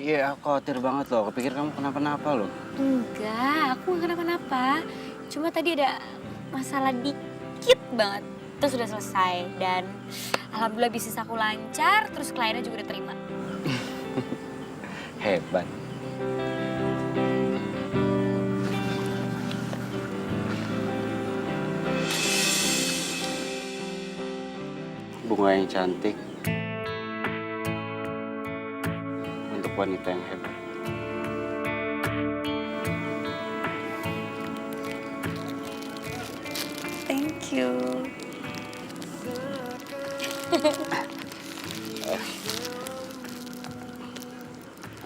Iya, aku khawatir banget loh. Aku pikir kamu kenapa-napa loh. Enggak, aku nggak kenapa-napa. Cuma tadi ada masalah dikit banget. Terus udah selesai dan alhamdulillah bisnis aku lancar, terus kliennya juga udah terima. Hebat. Bunga yang cantik untuk wanita yang hebat. Thank you.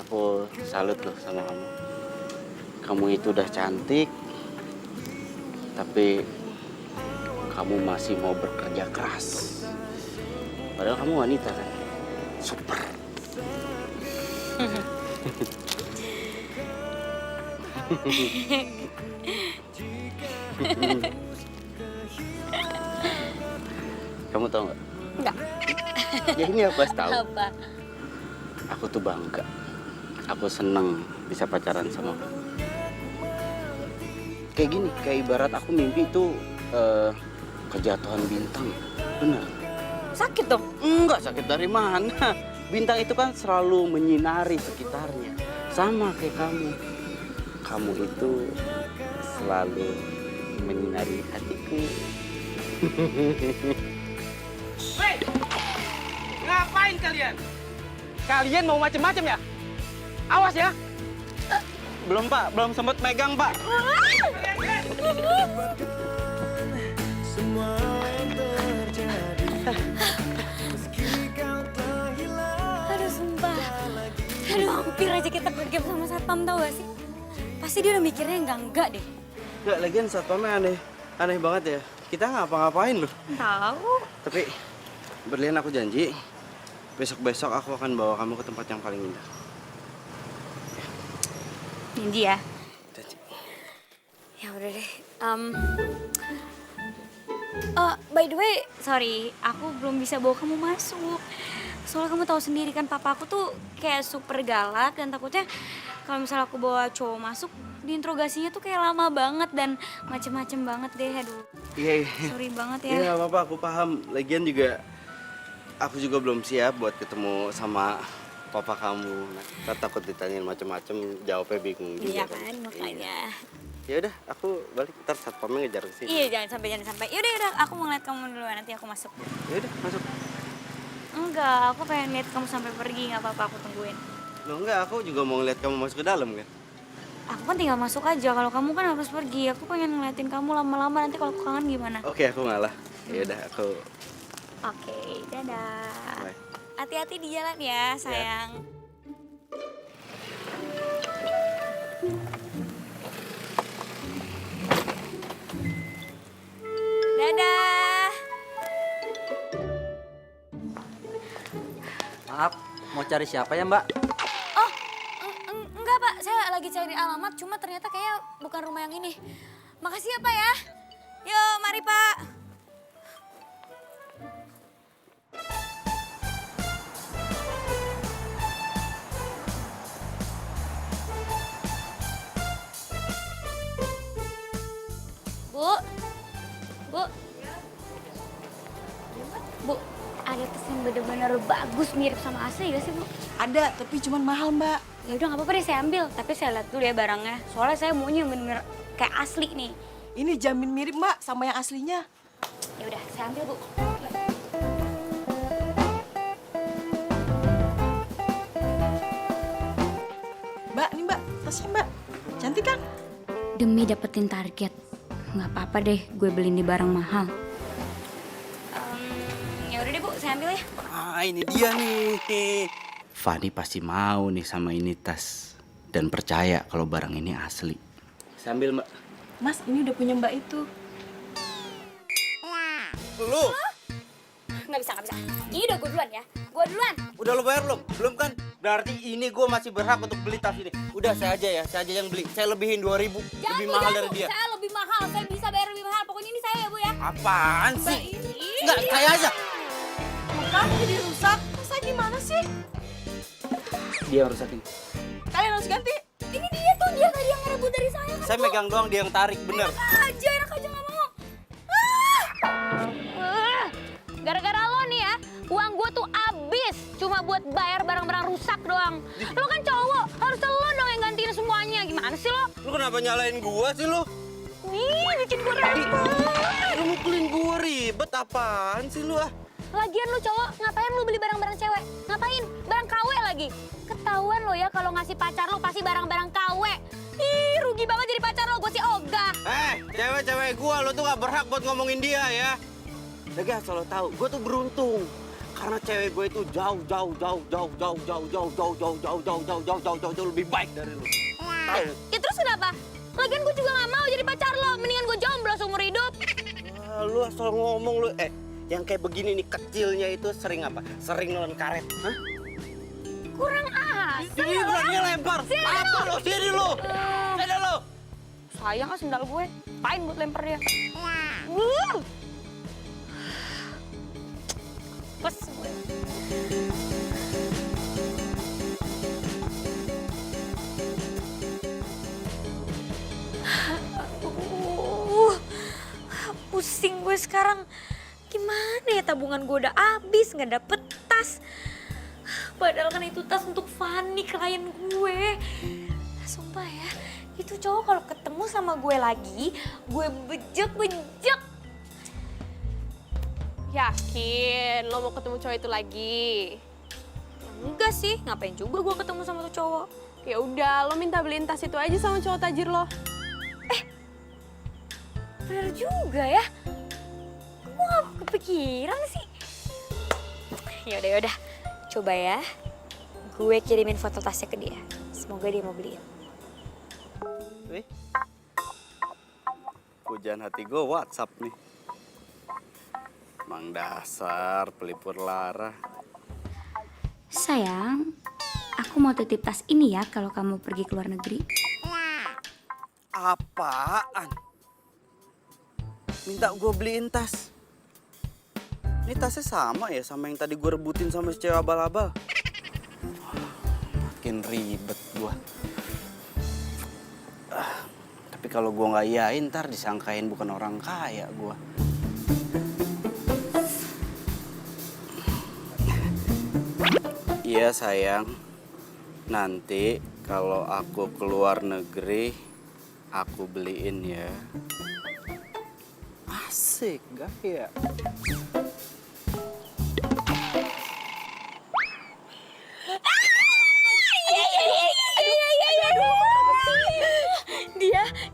Aku salut loh sama kamu. Kamu itu udah cantik, tapi kamu masih mau bekerja keras. Padahal kamu wanita kan? Super. Kamu tahu nggak? Enggak. Ya ini aku kasih tahu. Apa? Aku tuh bangga. Aku seneng bisa pacaran sama kamu. Kayak gini, kayak ibarat aku mimpi itu kejatuhan bintang. Bener. Sakit dong? Enggak sakit dari mana. Bintang itu kan selalu menyinari sekitarnya. Sama kayak kamu. Kamu itu selalu menyinari hatiku. Hei! Ngapain kalian? Kalian mau macem-macem ya? Awas ya! Belum Pak, belum sempat megang Pak. Semua yang terjadi meski kau tak hilang. Aduh sumpah. Aduh hampir aja kita ke-game sama satpam tau gak sih? Pasti dia udah mikirnya enggak deh. Enggak, lagian satpamnya aneh banget ya. Kita ngapa-ngapain loh. Tahu. Tapi Berlian, aku janji besok-besok aku akan bawa kamu ke tempat yang paling indah. Janji ya? Janji. Ya udah deh. By the way, sorry, aku belum bisa bawa kamu masuk. Soalnya kamu tahu sendiri kan papa aku tuh kayak super galak dan takutnya kalau misalnya aku bawa cowok masuk, diinterogasinya tuh kayak lama banget dan macem-macem banget deh. Aduh, Iya. sorry banget ya. Iya nggak apa-apa, aku paham. Lagian juga aku juga belum siap buat ketemu sama papa kamu. Nah, takut ditanyain macem-macem, jawabnya bingung juga. Iya kan, makanya. Ya udah, aku balik, ntar satpamnya ngejar ke sini. Iya, jangan sampai. Yaudah, aku mau ngeliat kamu dulu, nanti aku masuk. Ya udah, masuk. Enggak, aku pengen lihat kamu sampai pergi, nggak apa-apa, aku tungguin. Loh enggak, aku juga mau ngeliat kamu masuk ke dalam kan. Aku kan tinggal masuk aja, kalau kamu kan harus pergi. Aku pengen ngeliatin kamu lama-lama, nanti kalau aku kangen gimana? Oke, aku ngalah. Ya udah, aku. Oke, dadah. Bye. Hati-hati di jalan ya, sayang. cari siapa ya, Mbak? Oh, enggak Pak, saya lagi cari alamat, cuma ternyata kayaknya bukan rumah yang ini. Makasih ya Pak ya. Yuk, mari Pak. Bu, ada tas yang bener-bener bagus mirip sama asli gak sih Bu? Ada, tapi cuman mahal, Mbak. Ya udah nggak apa-apa deh saya ambil, tapi saya lihat dulu ya barangnya. Soalnya saya maunya yang bener-bener kayak asli nih. Ini jamin mirip, Mbak, sama yang aslinya. Ya udah, saya ambil Bu. Mbak, nih Mbak, tasnya Mbak. Cantik kan? Demi dapetin target, nggak apa-apa deh gue beliin di barang mahal. Ya udah deh Bu, saya ambil ya. Ah, ini dia nih. Fani pasti mau nih sama ini tas. Dan percaya kalau barang ini asli. Sambil Mbak. Mas, ini udah punya Mbak itu. Lu? Nggak bisa. Ini udah gue duluan ya. Gue duluan. Udah lu bayar belum? Belum kan? Berarti ini gue masih berhak untuk beli tas ini. Udah saya aja ya, saya aja yang beli. Saya lebihin 2.000. Lebih mahal dari dia. Saya lebih mahal, saya bisa bayar lebih mahal. Pokoknya ini saya ya Bu ya. Apaan sih? Enggak, saya aja. Bukan, jadi rusak. Masa gimana sih? Dia yang rusakin. Kalian harus ganti. Ini dia tuh, dia tadi yang ngerebut dari saya kan. Saya megang doang, dia yang tarik, bener. Enak aja nggak mau. Gara-gara lo nih ya, uang gue tuh abis cuma buat bayar barang-barang rusak doang. Lo kan cowok, harusnya lo dong yang gantiin semuanya. Gimana sih lo? Lu kenapa nyalain gua sih lu? Nih, bikin gue ribet. Lu mukulin gua ribet apaan sih lu ah? Lagian lu cowok, ngapain lu beli barang-barang cewek? Ngapain? Barang KW lagi. Ketahuan lo ya kalau ngasih pacar lo pasti barang-barang KW. Ih, rugi banget jadi pacar lo, gue sih ogah. Cewek-cewek gua, lu tuh gak berhak buat ngomongin dia ya. Lagi asal lo tahu, gua tuh beruntung. Karena cewek gue itu jauh lebih baik dari lu. Tahu? Ya terus kenapa? Lagian gue juga gak mau jadi pacar lo. Mendingan gue jomblo seumur hidup. Lu asal ngomong lu, yang kayak begini nih kecilnya itu sering apa? Sering nelen karet, hah? Kurang asal. Ini berani lempar. Apa lo? Sini lo. Sini lo. Sayang kan sendal gue. Pain buat lempar dia. Pes gue. Pusing gue sekarang. Gimana ya, tabungan gue udah habis, nggak dapet tas. Padahal kan itu tas untuk Fani, klien gue. Sumpah ya, itu cowok kalau ketemu sama gue lagi, gue bejek. Yakin lo mau ketemu cowok itu lagi? Enggak sih, ngapain juga gue ketemu sama tuh cowok. Ya udah, lo minta beliin tas itu aja sama cowok tajir lo. Bener juga ya. Gue gak kepikiran sih. Yaudah. Coba ya. Gue kirimin foto tasnya ke dia. Semoga dia mau beliin. Pujian hati gue WhatsApp nih. Mang dasar pelipur lara. Sayang, aku mau titip tas ini ya kalau kamu pergi ke luar negeri. Apaan? Minta gue beliin tas. Ini tasnya sama ya sama yang tadi gue rebutin sama si cewek abal-abal. Makin ribet gue. Tapi kalau gue nggak iyain ntar disangkain bukan orang kaya gue. Iya sayang, nanti kalau aku keluar negeri aku beliin ya. Asik gak ya?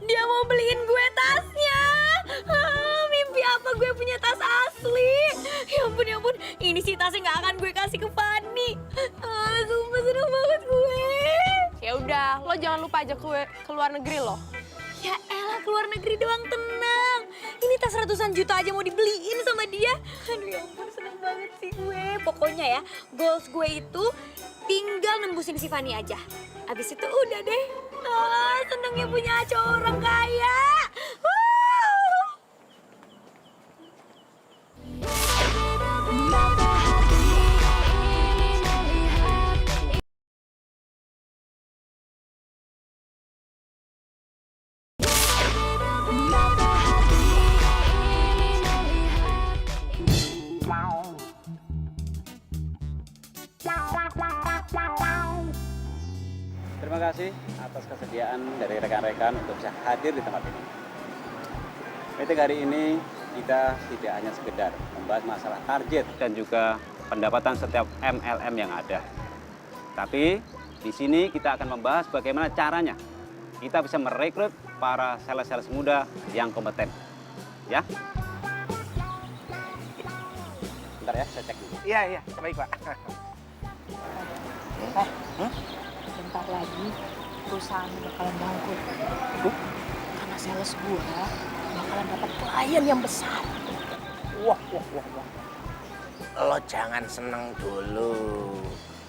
Dia mau beliin gue tasnya. Mimpi apa gue punya tas asli. Ya ampun, ini sih tasnya gak akan gue kasih ke Fani. Sumpah seneng banget gue. Ya udah, lo jangan lupa ajak gue ke luar negeri lo. Ya elah, ke luar negeri doang, tenang. Ini tas ratusan juta aja mau dibeliin sama dia. Aduh ya ampun, seneng banget sih gue. Pokoknya ya, goals gue itu tinggal nembusin si Fanny aja. Abis itu udah deh. Senengnya punya cowok orang kaya. Terima kasih atas kesediaan dari rekan-rekan untuk bisa hadir di tempat ini. Meeting hari ini kita tidak hanya sekedar membahas masalah target dan juga pendapatan setiap MLM yang ada. Tapi di sini kita akan membahas bagaimana caranya kita bisa merekrut para sales-sales muda yang kompeten. Ya. Bentar ya, saya cek dulu. Iya, baik Pak. Bentar lagi perusahaan bakalan bangkrut. Karena sales gua bakalan dapat klien yang besar. Wah. Lo jangan seneng dulu.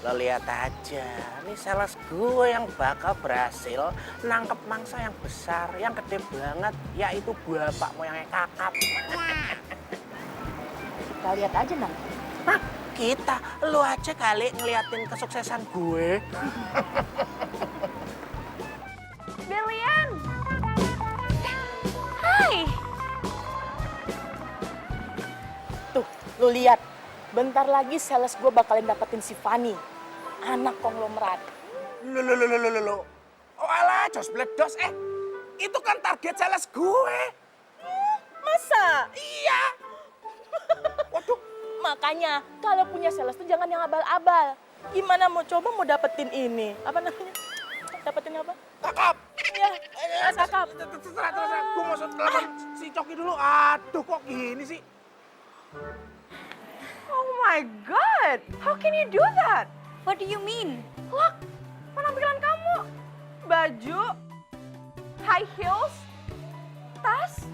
Lo lihat aja, nih sales gue yang bakal berhasil nangkep mangsa yang besar, yang gede banget, yaitu bapak moyangnya kakap. Kita lihat aja nanti. Nah, kita, lo aja kali ngeliatin kesuksesan gue. Belian. Hai. Tuh, lu lihat. Bentar lagi sales gue bakalan dapetin si Fanny, anak konglomerat. Lo. Oh alah, jos bledos. Itu kan target sales gue. Masa? Iya. Waduh. Makanya kalau punya sales tuh jangan yang abal-abal. Gimana mau coba mau dapetin ini? Apa namanya? Dapetin apa? Kakap. Iya, kakap. Terserah. Gue mau telepon si Coki dulu. Aduh, kok gini sih? Oh my God, how can you do that? What do you mean? Look, penampilan kamu. Baju, high heels, tas.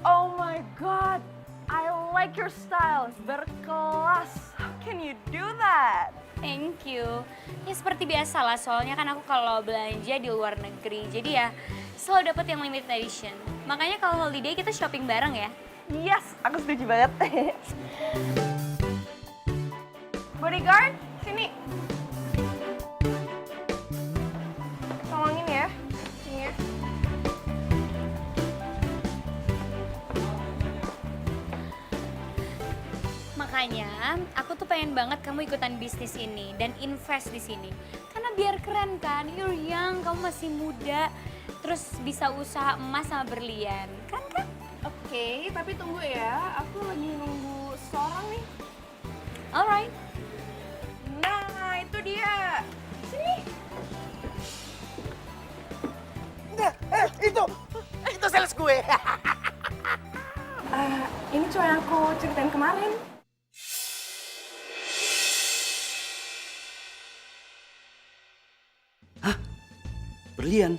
Oh my God, I like your style. Berkelas. How can you do that? Thank you. Ya seperti biasa lah, soalnya kan aku kalau belanja di luar negeri, jadi ya selalu dapat yang limited edition. Makanya kalau holiday kita shopping bareng ya. Yes, aku setuju banget. Bodyguard, sini. Tolongin ya, sini ya. Makanya aku tuh pengen banget kamu ikutan bisnis ini dan invest di sini. Karena biar keren kan, you're young, kamu masih muda, terus bisa usaha emas sama berlian, kan? Oke, tapi tunggu ya, aku lagi nunggu seseorang nih. Alright. Nah, itu dia. Sini. Itu sales gue. Ini cuma yang aku ceritain kemarin. Berlian?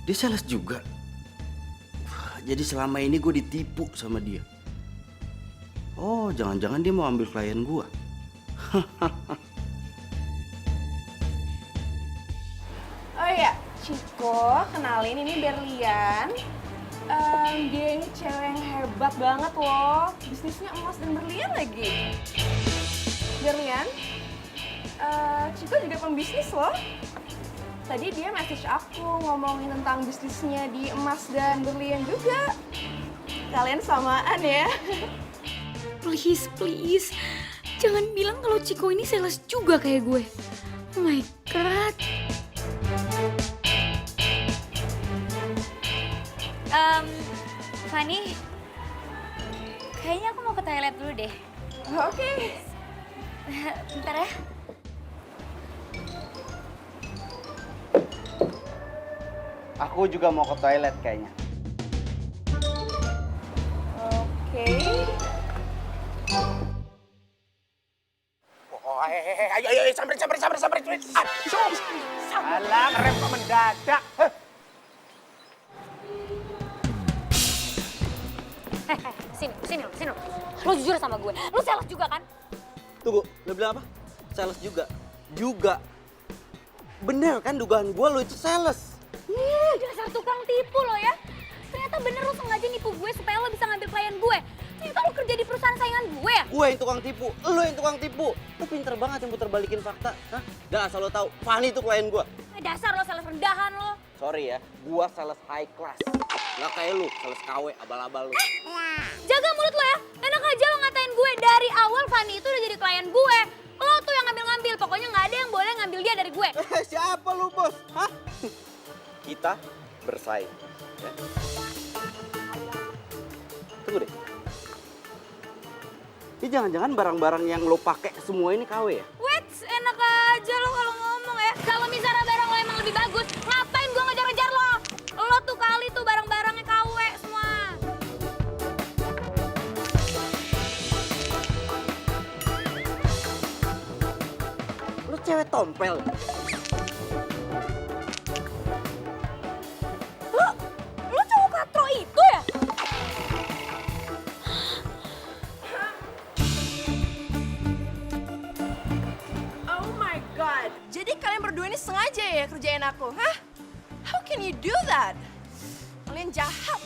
Dia sales juga? Wah, jadi selama ini gue ditipu sama dia. Oh, jangan-jangan dia mau ambil klien gue. Oh iya, Chico, kenalin ini Berlian. Dia ini cewek yang hebat banget loh. Bisnisnya emas dan berlian lagi. Berlian, Chico juga pembisnis loh. Tadi dia message aku ngomongin tentang bisnisnya di emas dan berlian juga. Kalian samaan ya. Please, please. Jangan bilang kalau Chico ini sales juga kayak gue. Oh my God. Fanny, kayaknya aku mau ke toilet dulu deh. Oke. Bentar ya. Aku juga mau ke toilet kayaknya. Oke. Oh, ayo, samperin. Alah, ngerem kok mendadak. Sini. Lu jujur sama gue. Lu sales juga kan? Tunggu, lo bilang apa? Sales juga? juga. Bener kan dugaan gue lo itu sales? Dasar tukang tipu lo ya. Ternyata bener lo sengaja nipu gue supaya lo bisa ngambil klien gue. Ternyata lo kerja di perusahaan saingan gue ya? Gue yang tukang tipu, lo yang tukang tipu. Lo pinter banget yang puter balikin fakta. Hah? Dah asal lo tahu, Fanny itu klien gue. Dasar lo sales rendahan lo. Sorry ya, gue sales high class. Nggak kayak lu, sales KW abal-abal lu. Jaga mulut lo ya. Enak aja lo ngatain gue. Dari awal Fanny itu udah jadi klien gue. Lo tuh yang ngambil-ngambil. Pokoknya nggak ada yang boleh ngambil dia dari gue. Siapa lu bos? Hah? Kita bersaing. Ya. Tunggu deh. Ini jangan-jangan barang-barang yang lo pakai semua ini KW ya? Wait, enak aja lo kalau ngomong ya. Kalau misalnya barang lo emang lebih bagus, ngapain gue ngejar-ngejar lo? Lo tuh kali tuh barang-barangnya KW semua. Lo cewek tompel. Lo cowok katro itu ya? Oh my god. Jadi kalian berdua ini sengaja ya kerjain aku, hah? How can you do that? Kalian jahat.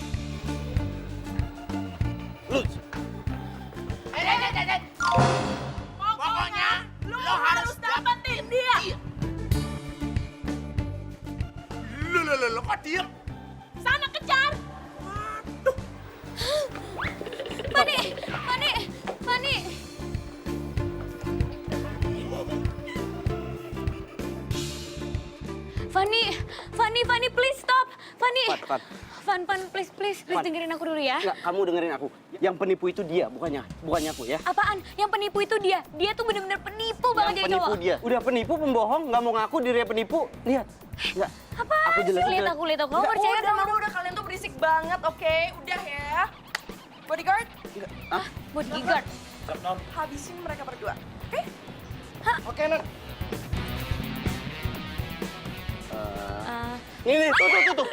Pokoknya lo harus dapetin dia. Lo kok diem? Sana kejar. Fanny, Fanny, Fanny. Fanny, please stop. Fanny. Fan, please dengerin aku dulu ya. Enggak, kamu dengerin aku. Yang penipu itu dia, bukannya aku ya. Apaan? Yang penipu itu dia. Dia tuh bener-bener penipu banget jadi Penipu cowok. dia. Udah penipu, pembohong, nggak mau ngaku dirinya penipu. Lihat. Enggak. Apa? Aku jelasin. Lihat aku. Kamu percaya sama aku? Udah kalian tuh berisik banget, oke? Udah ya. Bodyguard, Hah? Bodyguard. habisin mereka berdua, oke? Oke, Nan. Nih, tuh.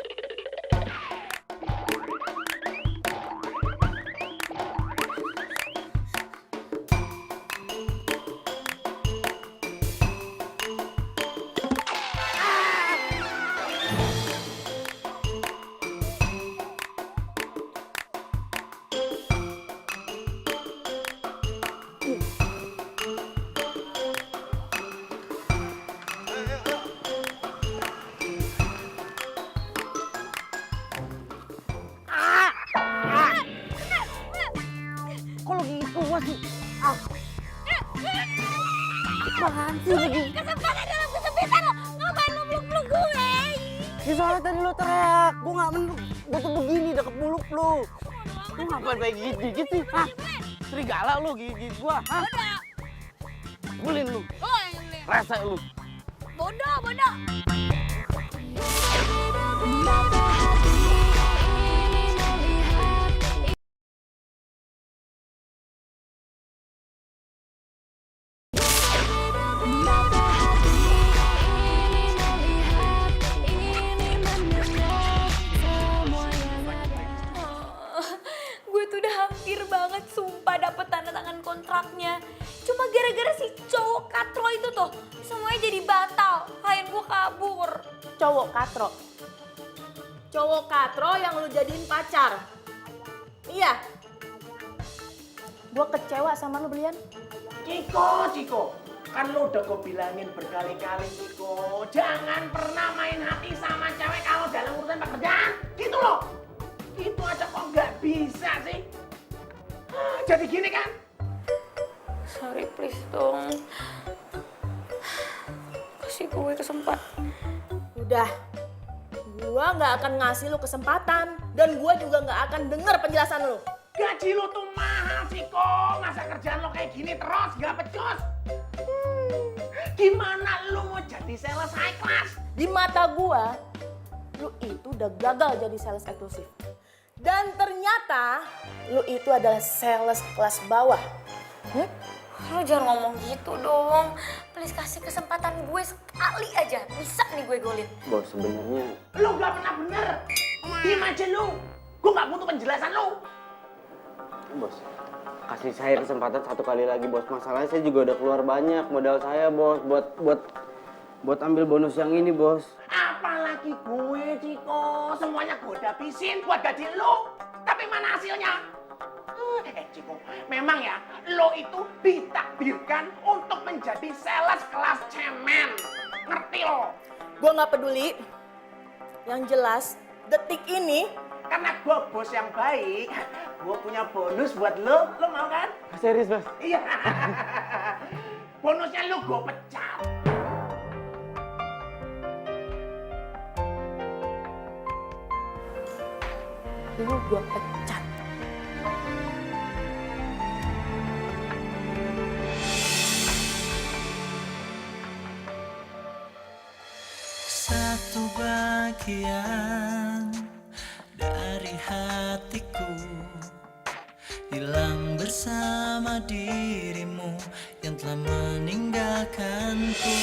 Kalau gitu masih apaan sih lagi? Kesempatan dalam kesempitan lo. Ngapain lo peluk-peluk gue? Ya soalnya tadi lo teriak, gue nggak menurut, gue tuh begini deket peluk lo. Lo ngapain kayak gigit sih? Hah? Serigala lo gigit gua, hah? Belin lu, Lo yang nyebelin. rese lu. Bodoh. Gue tuh udah hampir banget sumpah dapet tanda tangan kontraknya. Cuma gara-gara si cowok katro itu tuh semuanya jadi batal. Klien gue kabur. Cowok katro yang lu jadiin pacar. Iya. Gua kecewa sama lu, Brian. Ciko. Kan lo udah gue bilangin berkali-kali, Ciko. Jangan pernah main hati sama cewek kalau dalam urusan pekerjaan. Gitu loh. Itu aja kok nggak bisa sih. Jadi gini kan? Sorry, please dong. Kasih gue kesempatan. Udah. Gua nggak akan ngasih lu kesempatan. Dan gua juga nggak akan denger penjelasan lu. Gaji lo tuh mahal, Ciko. Masa kerjaan lo kayak gini terus, nggak becus? Gimana lo mau jadi sales high class? Di mata gua, lu itu udah gagal jadi sales eksklusif. Dan ternyata lu itu adalah sales kelas bawah. Lo jangan ngomong gitu dong. Please kasih kesempatan gue sekali aja. Bisa nih gue golin. Bos, sebenarnya Lo nggak pernah bener. Diem aja lo. Gue nggak butuh penjelasan lo. bos, kasih saya kesempatan satu kali lagi bos. Masalahnya saya juga udah keluar banyak modal saya bos buat ambil bonus yang ini bos. Apalagi gue, Ciko. Semuanya gue udah habisin buat gaji lo. Tapi mana hasilnya? Ciko, memang ya, lo itu ditakdirkan untuk menjadi sales kelas cemen. Ngerti lo? Gue nggak peduli. Yang jelas, detik ini Karena gue bos yang baik, gue punya bonus buat lo. Lo mau kan? Serius bos? Iya. Bonusnya lo gue pecat. lu gue pecat. Satu bagian dari hatiku hilang bersama dirimu yang telah meninggalkanku.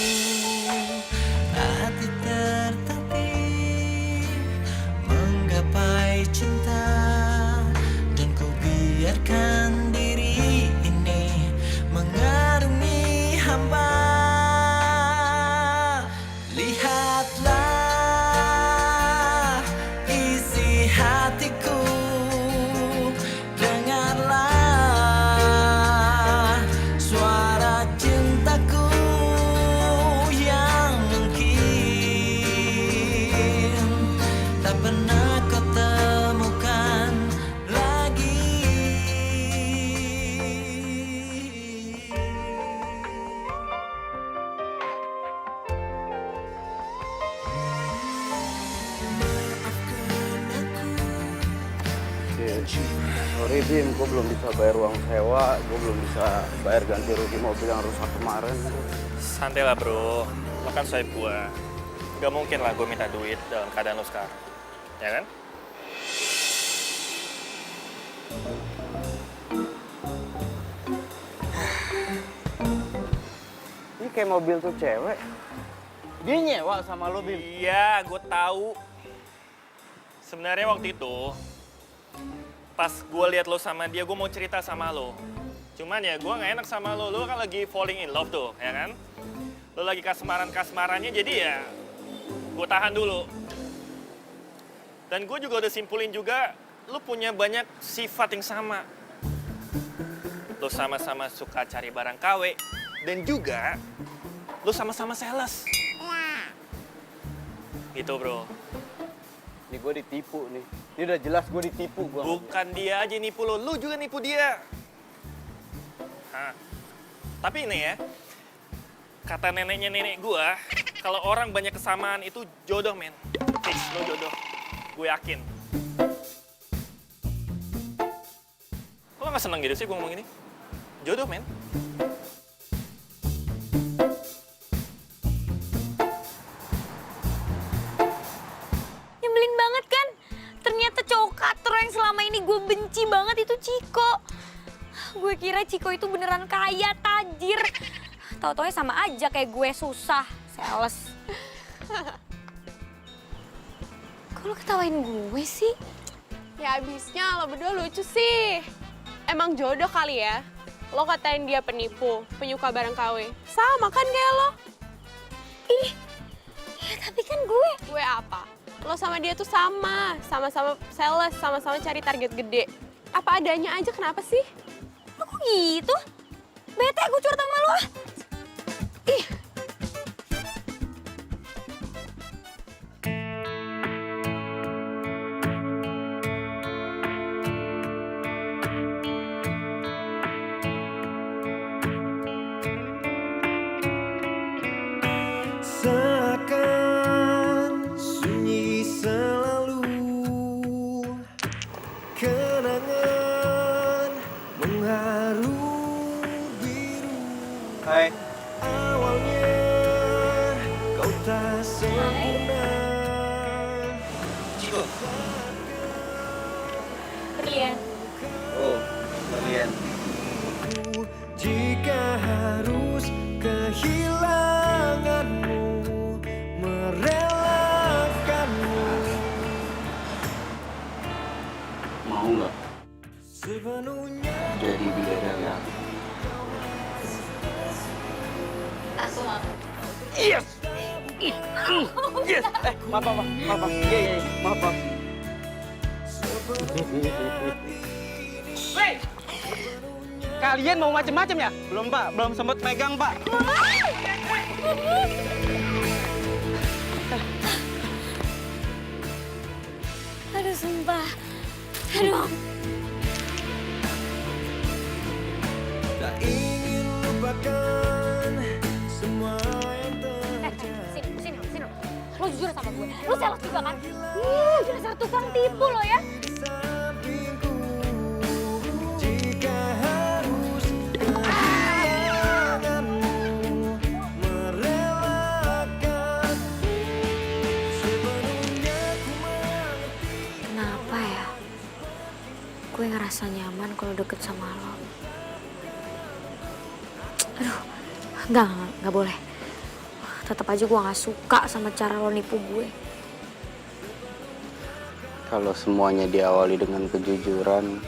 Hati tertatih menggapai cinta dan ku biarkan diri ini mengarungi hamba. Lihatlah isi hatiku, dengarlah suara cintaku yang mungkin tak pernah kau temukan lagi. Sorry Bim, gue belum bisa bayar uang sewa, gue belum bisa bayar ganti rugi mobil yang rusak kemarin. Santai lah bro, lo kan sohib gua. Gak mungkin lah gue minta duit dalam keadaan lo sekarang, ya kan? Ini kayak mobil tuh cewek. Dia nyewa sama lo Bim? Iya, gue tahu. Sebenarnya waktu itu, pas gue lihat lo sama dia, gue mau cerita sama lo. Cuman ya gue gak enak sama lo kan lagi falling in love tuh, ya kan? Lo lagi kasmaran-kasmarannya, jadi ya gue tahan dulu. Dan gue juga udah simpulin juga, lo punya banyak sifat yang sama. Lo sama-sama suka cari barang KW, dan juga lo sama-sama sales. Gitu bro. Ini gue ditipu nih. Ini udah jelas gue ditipu. Bukan dia aja nipu lo, lu juga nipu dia. Nah, tapi ini ya, kata neneknya nenek gua, kalau orang banyak kesamaan itu jodoh men. Fix, lo jodoh. Gue yakin. Lo gak seneng gitu sih gue ngomong ini? Jodoh men. Nyebelin banget kan? Ternyata cowok katro yang selama ini gue benci banget itu Ciko. Gue kira Ciko itu beneran kaya, tajir. Tau-taunya sama aja kayak gue susah, sales. Kok lo ketawain gue sih? Ya abisnya lo berdua lucu sih. Emang jodoh kali ya? Lo katain dia penipu, penyuka barang KW. Sama kan kayak lo? Ih, ya tapi kan gue. Gue apa? Lo sama dia tuh sama-sama sales, sama-sama cari target gede. Apa adanya aja, kenapa sih? Lo kok gitu? Bete gue curhat sama lo. Ih. Seakan sunyi selalu, kenangan mengharu biru. Hai, Yes. Maaf. Iya. Maaf. Woi! Kalian mau macem-macem ya? Belum, Pak. Belum sempet pegang, Pak. Aduh, sumpah. Aduh. Tak ingin lupakan semua yang Sini. Lo jujur sama gue. Lo sales juga kan? Dasar tukang tipu lo ya. sampingku. Jika harus kehilanganmu, merelakan sepenuhnya ku mengerti. Kenapa ya? Gue ngerasa nyaman kalau deket sama lo. Aduh, enggak boleh. Tetap aja gue gak suka sama cara lo nipu gue. Kalau semuanya diawali dengan kejujuran,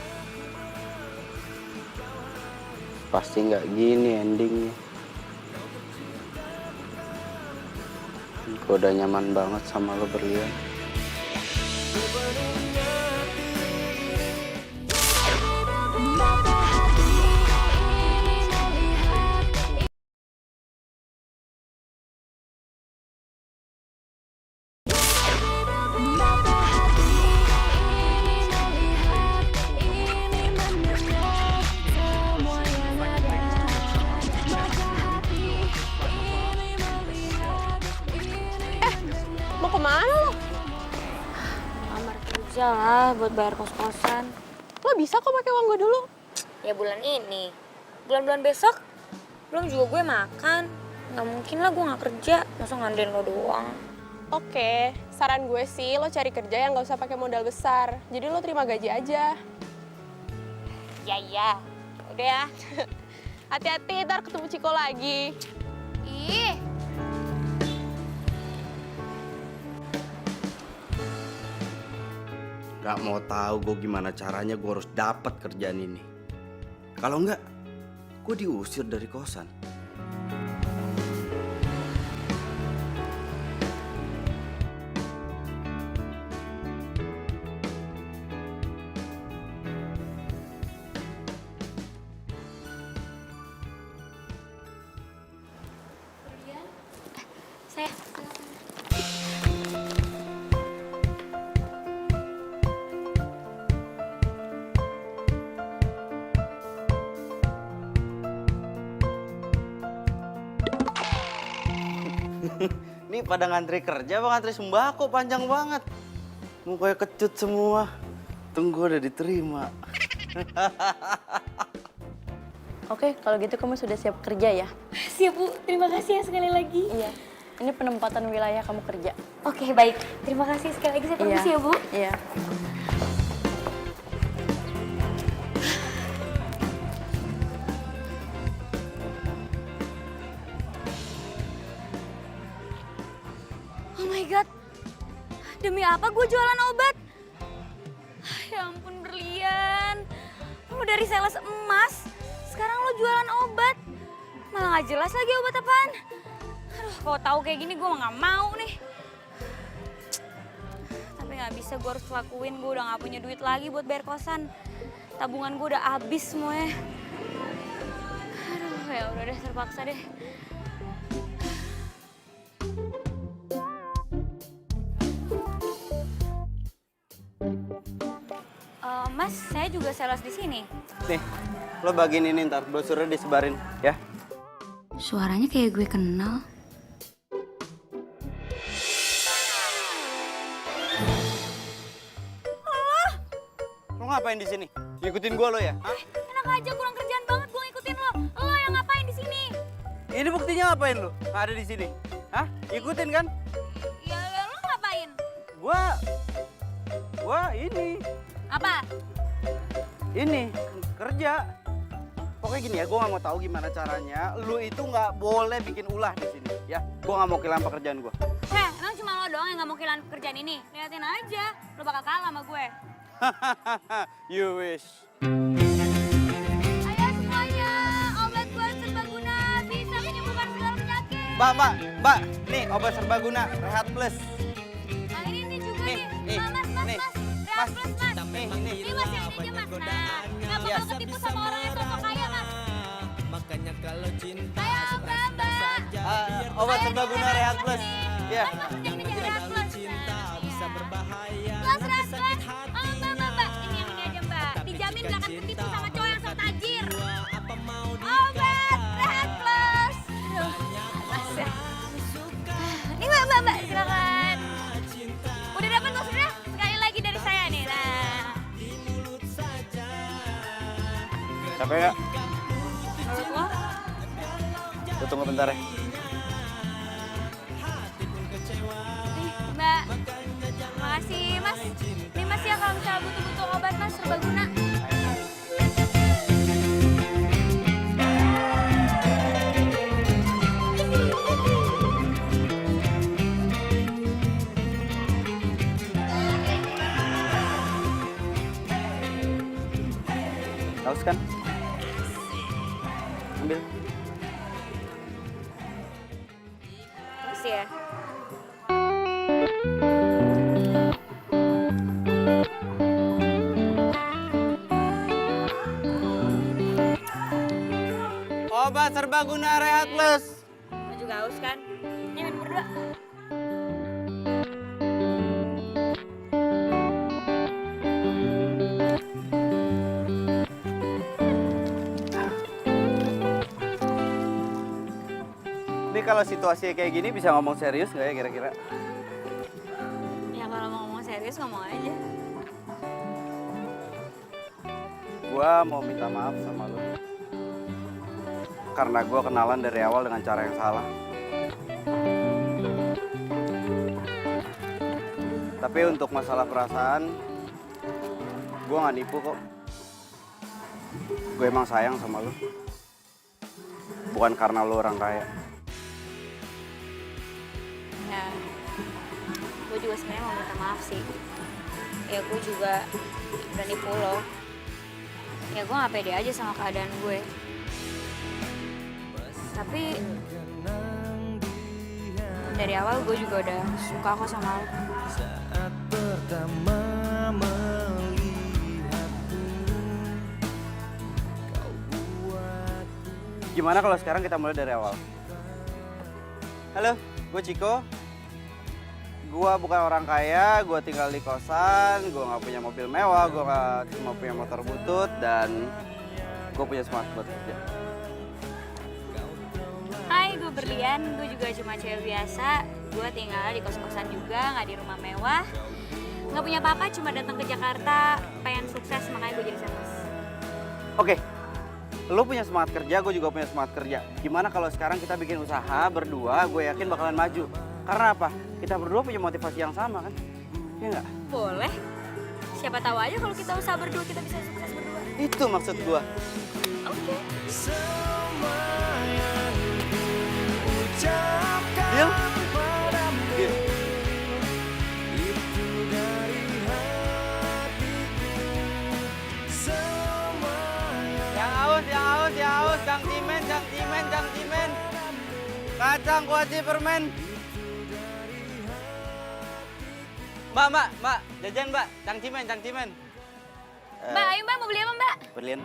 pasti nggak gini endingnya. Gue udah nyaman banget sama lo berlian. Mau kemana lo? Lamar kerja lah buat bayar kos-kosan. Lo bisa kok pakai uang gue dulu. Ya bulan ini. Bulan-bulan besok belum juga gue makan. Nggak mungkin lah gue nggak kerja. Masa ngandelin lo doang. Oke, saran gue sih lo cari kerja yang gak usah pakai modal besar. Jadi lo terima gaji aja. Ya. Udah ya. Hati-hati, ntar ketemu Ciko lagi. Ih. Gak mau tahu gue gimana caranya gue harus dapat kerjaan ini. Kalau enggak, gue diusir dari kosan. Saya. Nih pada ngantri kerja apa ngantri sembako panjang banget. Mukanya kecut semua. Tunggu udah diterima. Oke, kalau gitu kamu sudah siap kerja ya? Siap Bu, terima kasih ya sekali lagi. Iya. Ini penempatan wilayah kamu kerja. Oke, baik. Terima kasih sekali lagi. Saya permisi ya Bu. Iya. Oh my God. Demi apa gue jualan obat? Ya ampun Berlian. Lo dari sales emas, sekarang lo jualan obat. Malah gak jelas lagi obat apaan. Aduh, kalau tahu kayak gini gue mah gak mau nih. Tapi gak bisa, gue harus lakuin. Gue udah gak punya duit lagi buat bayar kosan. Tabungan gue udah habis semuanya. Aduh, ya udah deh, terpaksa deh. Mas, saya juga sales di sini. Nih, lo bagiin ini ntar, brosurnya disebarin ya. Suaranya kayak gue kenal. Lo ngapain di sini? Ngikutin gua lo ya? Hah? Enak aja, kurang kerjaan banget gue ngikutin lo. Lo yang ngapain di sini? Ini buktinya ngapain lo? Ada di sini. Hah? Ikutin kan? Ya lo ngapain? Gua ini. Apa? Ini kerja. Pokoknya gini ya, gue nggak mau tahu gimana caranya. Lu itu nggak boleh bikin ulah di sini, ya. Gue nggak mau kehilangan pekerjaan gue. Heh, emang cuma lo doang yang gak mau kehilangan pekerjaan ini? Liatin aja, lo bakal kalah sama gue. You wish. Ayo semuanya, obat gue serbaguna bisa menyembuhkan segala penyakit. Mbak, nih obat serbaguna Rehat Plus. Nah ini juga nih. Nih, Mas. nih. Rehat Plus, Mas. Nih. Ini Mas yang ini aja, Mas. Nah, nggak bakal ketipu sama orang yang sosok kaya, Mas. Makanya kalau cinta Ayo, Mbak. saja Obat serbaguna Rehat Plus. Iya. Mas, ini aja Rehat Plus. cinta bisa berbahaya. Plus, Rehat Plus. Mbak. Ini yang ini aja, Mbak. Dijamin nggak akan ketipu sama cowok yang sok tajir. Apa mau Obat Rehat Plus. Aduh, Mas ya. Ini Mbak, silakan. Udah dapat maksudnya? Sekali lagi dari saya nih. Nah. Capek nggak? Menurut lo? Lu tunggu bentar ya. Mbak, makasih Mas. Ini Mas ya kalau misalnya butuh obat Mas serbaguna. Haus kan? Ambil. Makasih ya. Obat serbaguna Rehat Plus. Lo juga haus kan? Ini minum berdua. Ini kalau situasi kayak gini bisa ngomong serius nggak ya kira-kira? Ya kalau mau ngomong serius ngomong aja. Gua mau minta maaf sama lu. Karena gua kenalan dari awal dengan cara yang salah. Tapi untuk masalah perasaan, gua nggak nipu kok. Gue emang sayang sama lu. Bukan karena lu orang kaya. Ya, gue juga sebenarnya mau minta maaf sih. Ya gue juga udah nipu lo. Ya gue gak pede aja sama keadaan gue. Tapi dari awal gue juga udah suka kok sama lo. Saat pertama melihatmu, kau buat Gimana kalau sekarang kita mulai dari awal? Halo, gue Ciko. Gue bukan orang kaya, gue tinggal di kosan, gue gak punya mobil mewah, gue gak cuma punya motor butut, dan gue punya semangat buat kerja. Hai, gue Berlian. Gue juga cuma cewek biasa. Gue tinggal di kos-kosan juga, gak di rumah mewah. Gak punya apa-apa, cuma datang ke Jakarta, pengen sukses, makanya gue jadi sales. Oke, lo punya semangat kerja, gue juga punya semangat kerja. Gimana kalau sekarang kita bikin usaha berdua, gue yakin bakalan maju. Karena apa? Kita berdua punya motivasi yang sama kan? Iya nggak? Boleh. Siapa tahu aja kalau kita usaha berdua, kita bisa sukses berdua. Itu maksud gue. Oke. Deal? Deal. Yang haus, Jang Cimen. Kacang, kuaci, permen. Mbak, jajan mbak, Jang Cimen. Mbak, ayo mbak, mau beli apa mbak? Berlian,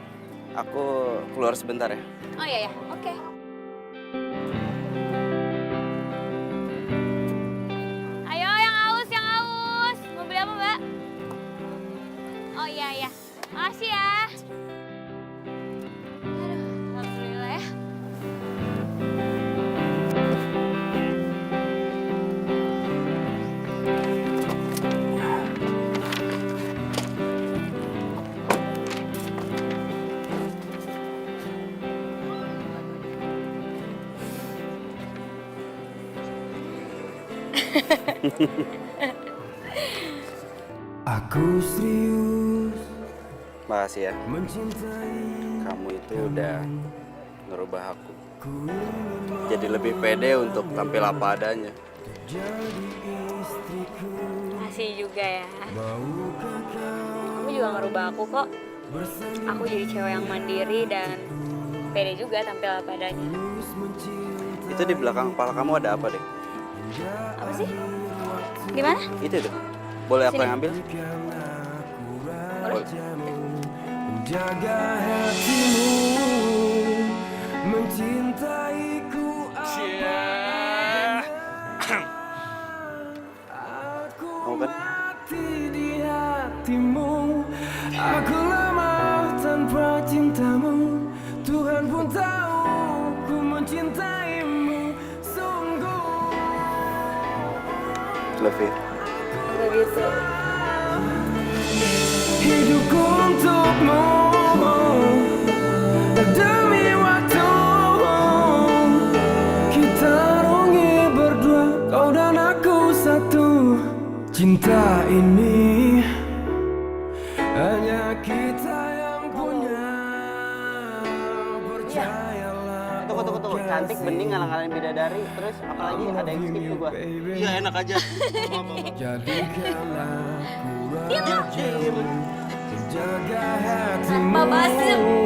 aku keluar sebentar ya. Oh iya ya, oke. Ayo yang haus. Mau beli apa mbak? Oh iya. Makasih ya. Aduh, alhamdulillah ya. Aku serius Makasih ya, mencintai. kamu itu udah ngerubah aku. Jadi lebih pede untuk tampil apa adanya. Makasih juga ya. Kamu juga ngerubah aku kok. Aku jadi cewek yang mandiri dan pede juga tampil apa adanya. Itu di belakang kepala kamu ada apa deh? Apa sih? Di mana? Itu tuh. Boleh aku Sini. yang ambil? Boleh. Jaga hatimu, mencintaiku Mau kan? mati di hatimu. Aku lama tanpa cintamu, Tuhan pun tahu ku mencintaimu sungguh. Love you. Begitu. Hidupku untukmu demi waktu kita rungi berdua, kau dan aku satu. Cinta ini hanya kita yang punya. Percayalah. Tunggu. Cantik, bening, ngalang-ngalangin bidadari. Terus apalagi ada yang skip tuh gua. Iya enak aja. Jadikanlah ku rajin menjaga hatimu. Bapak Basem.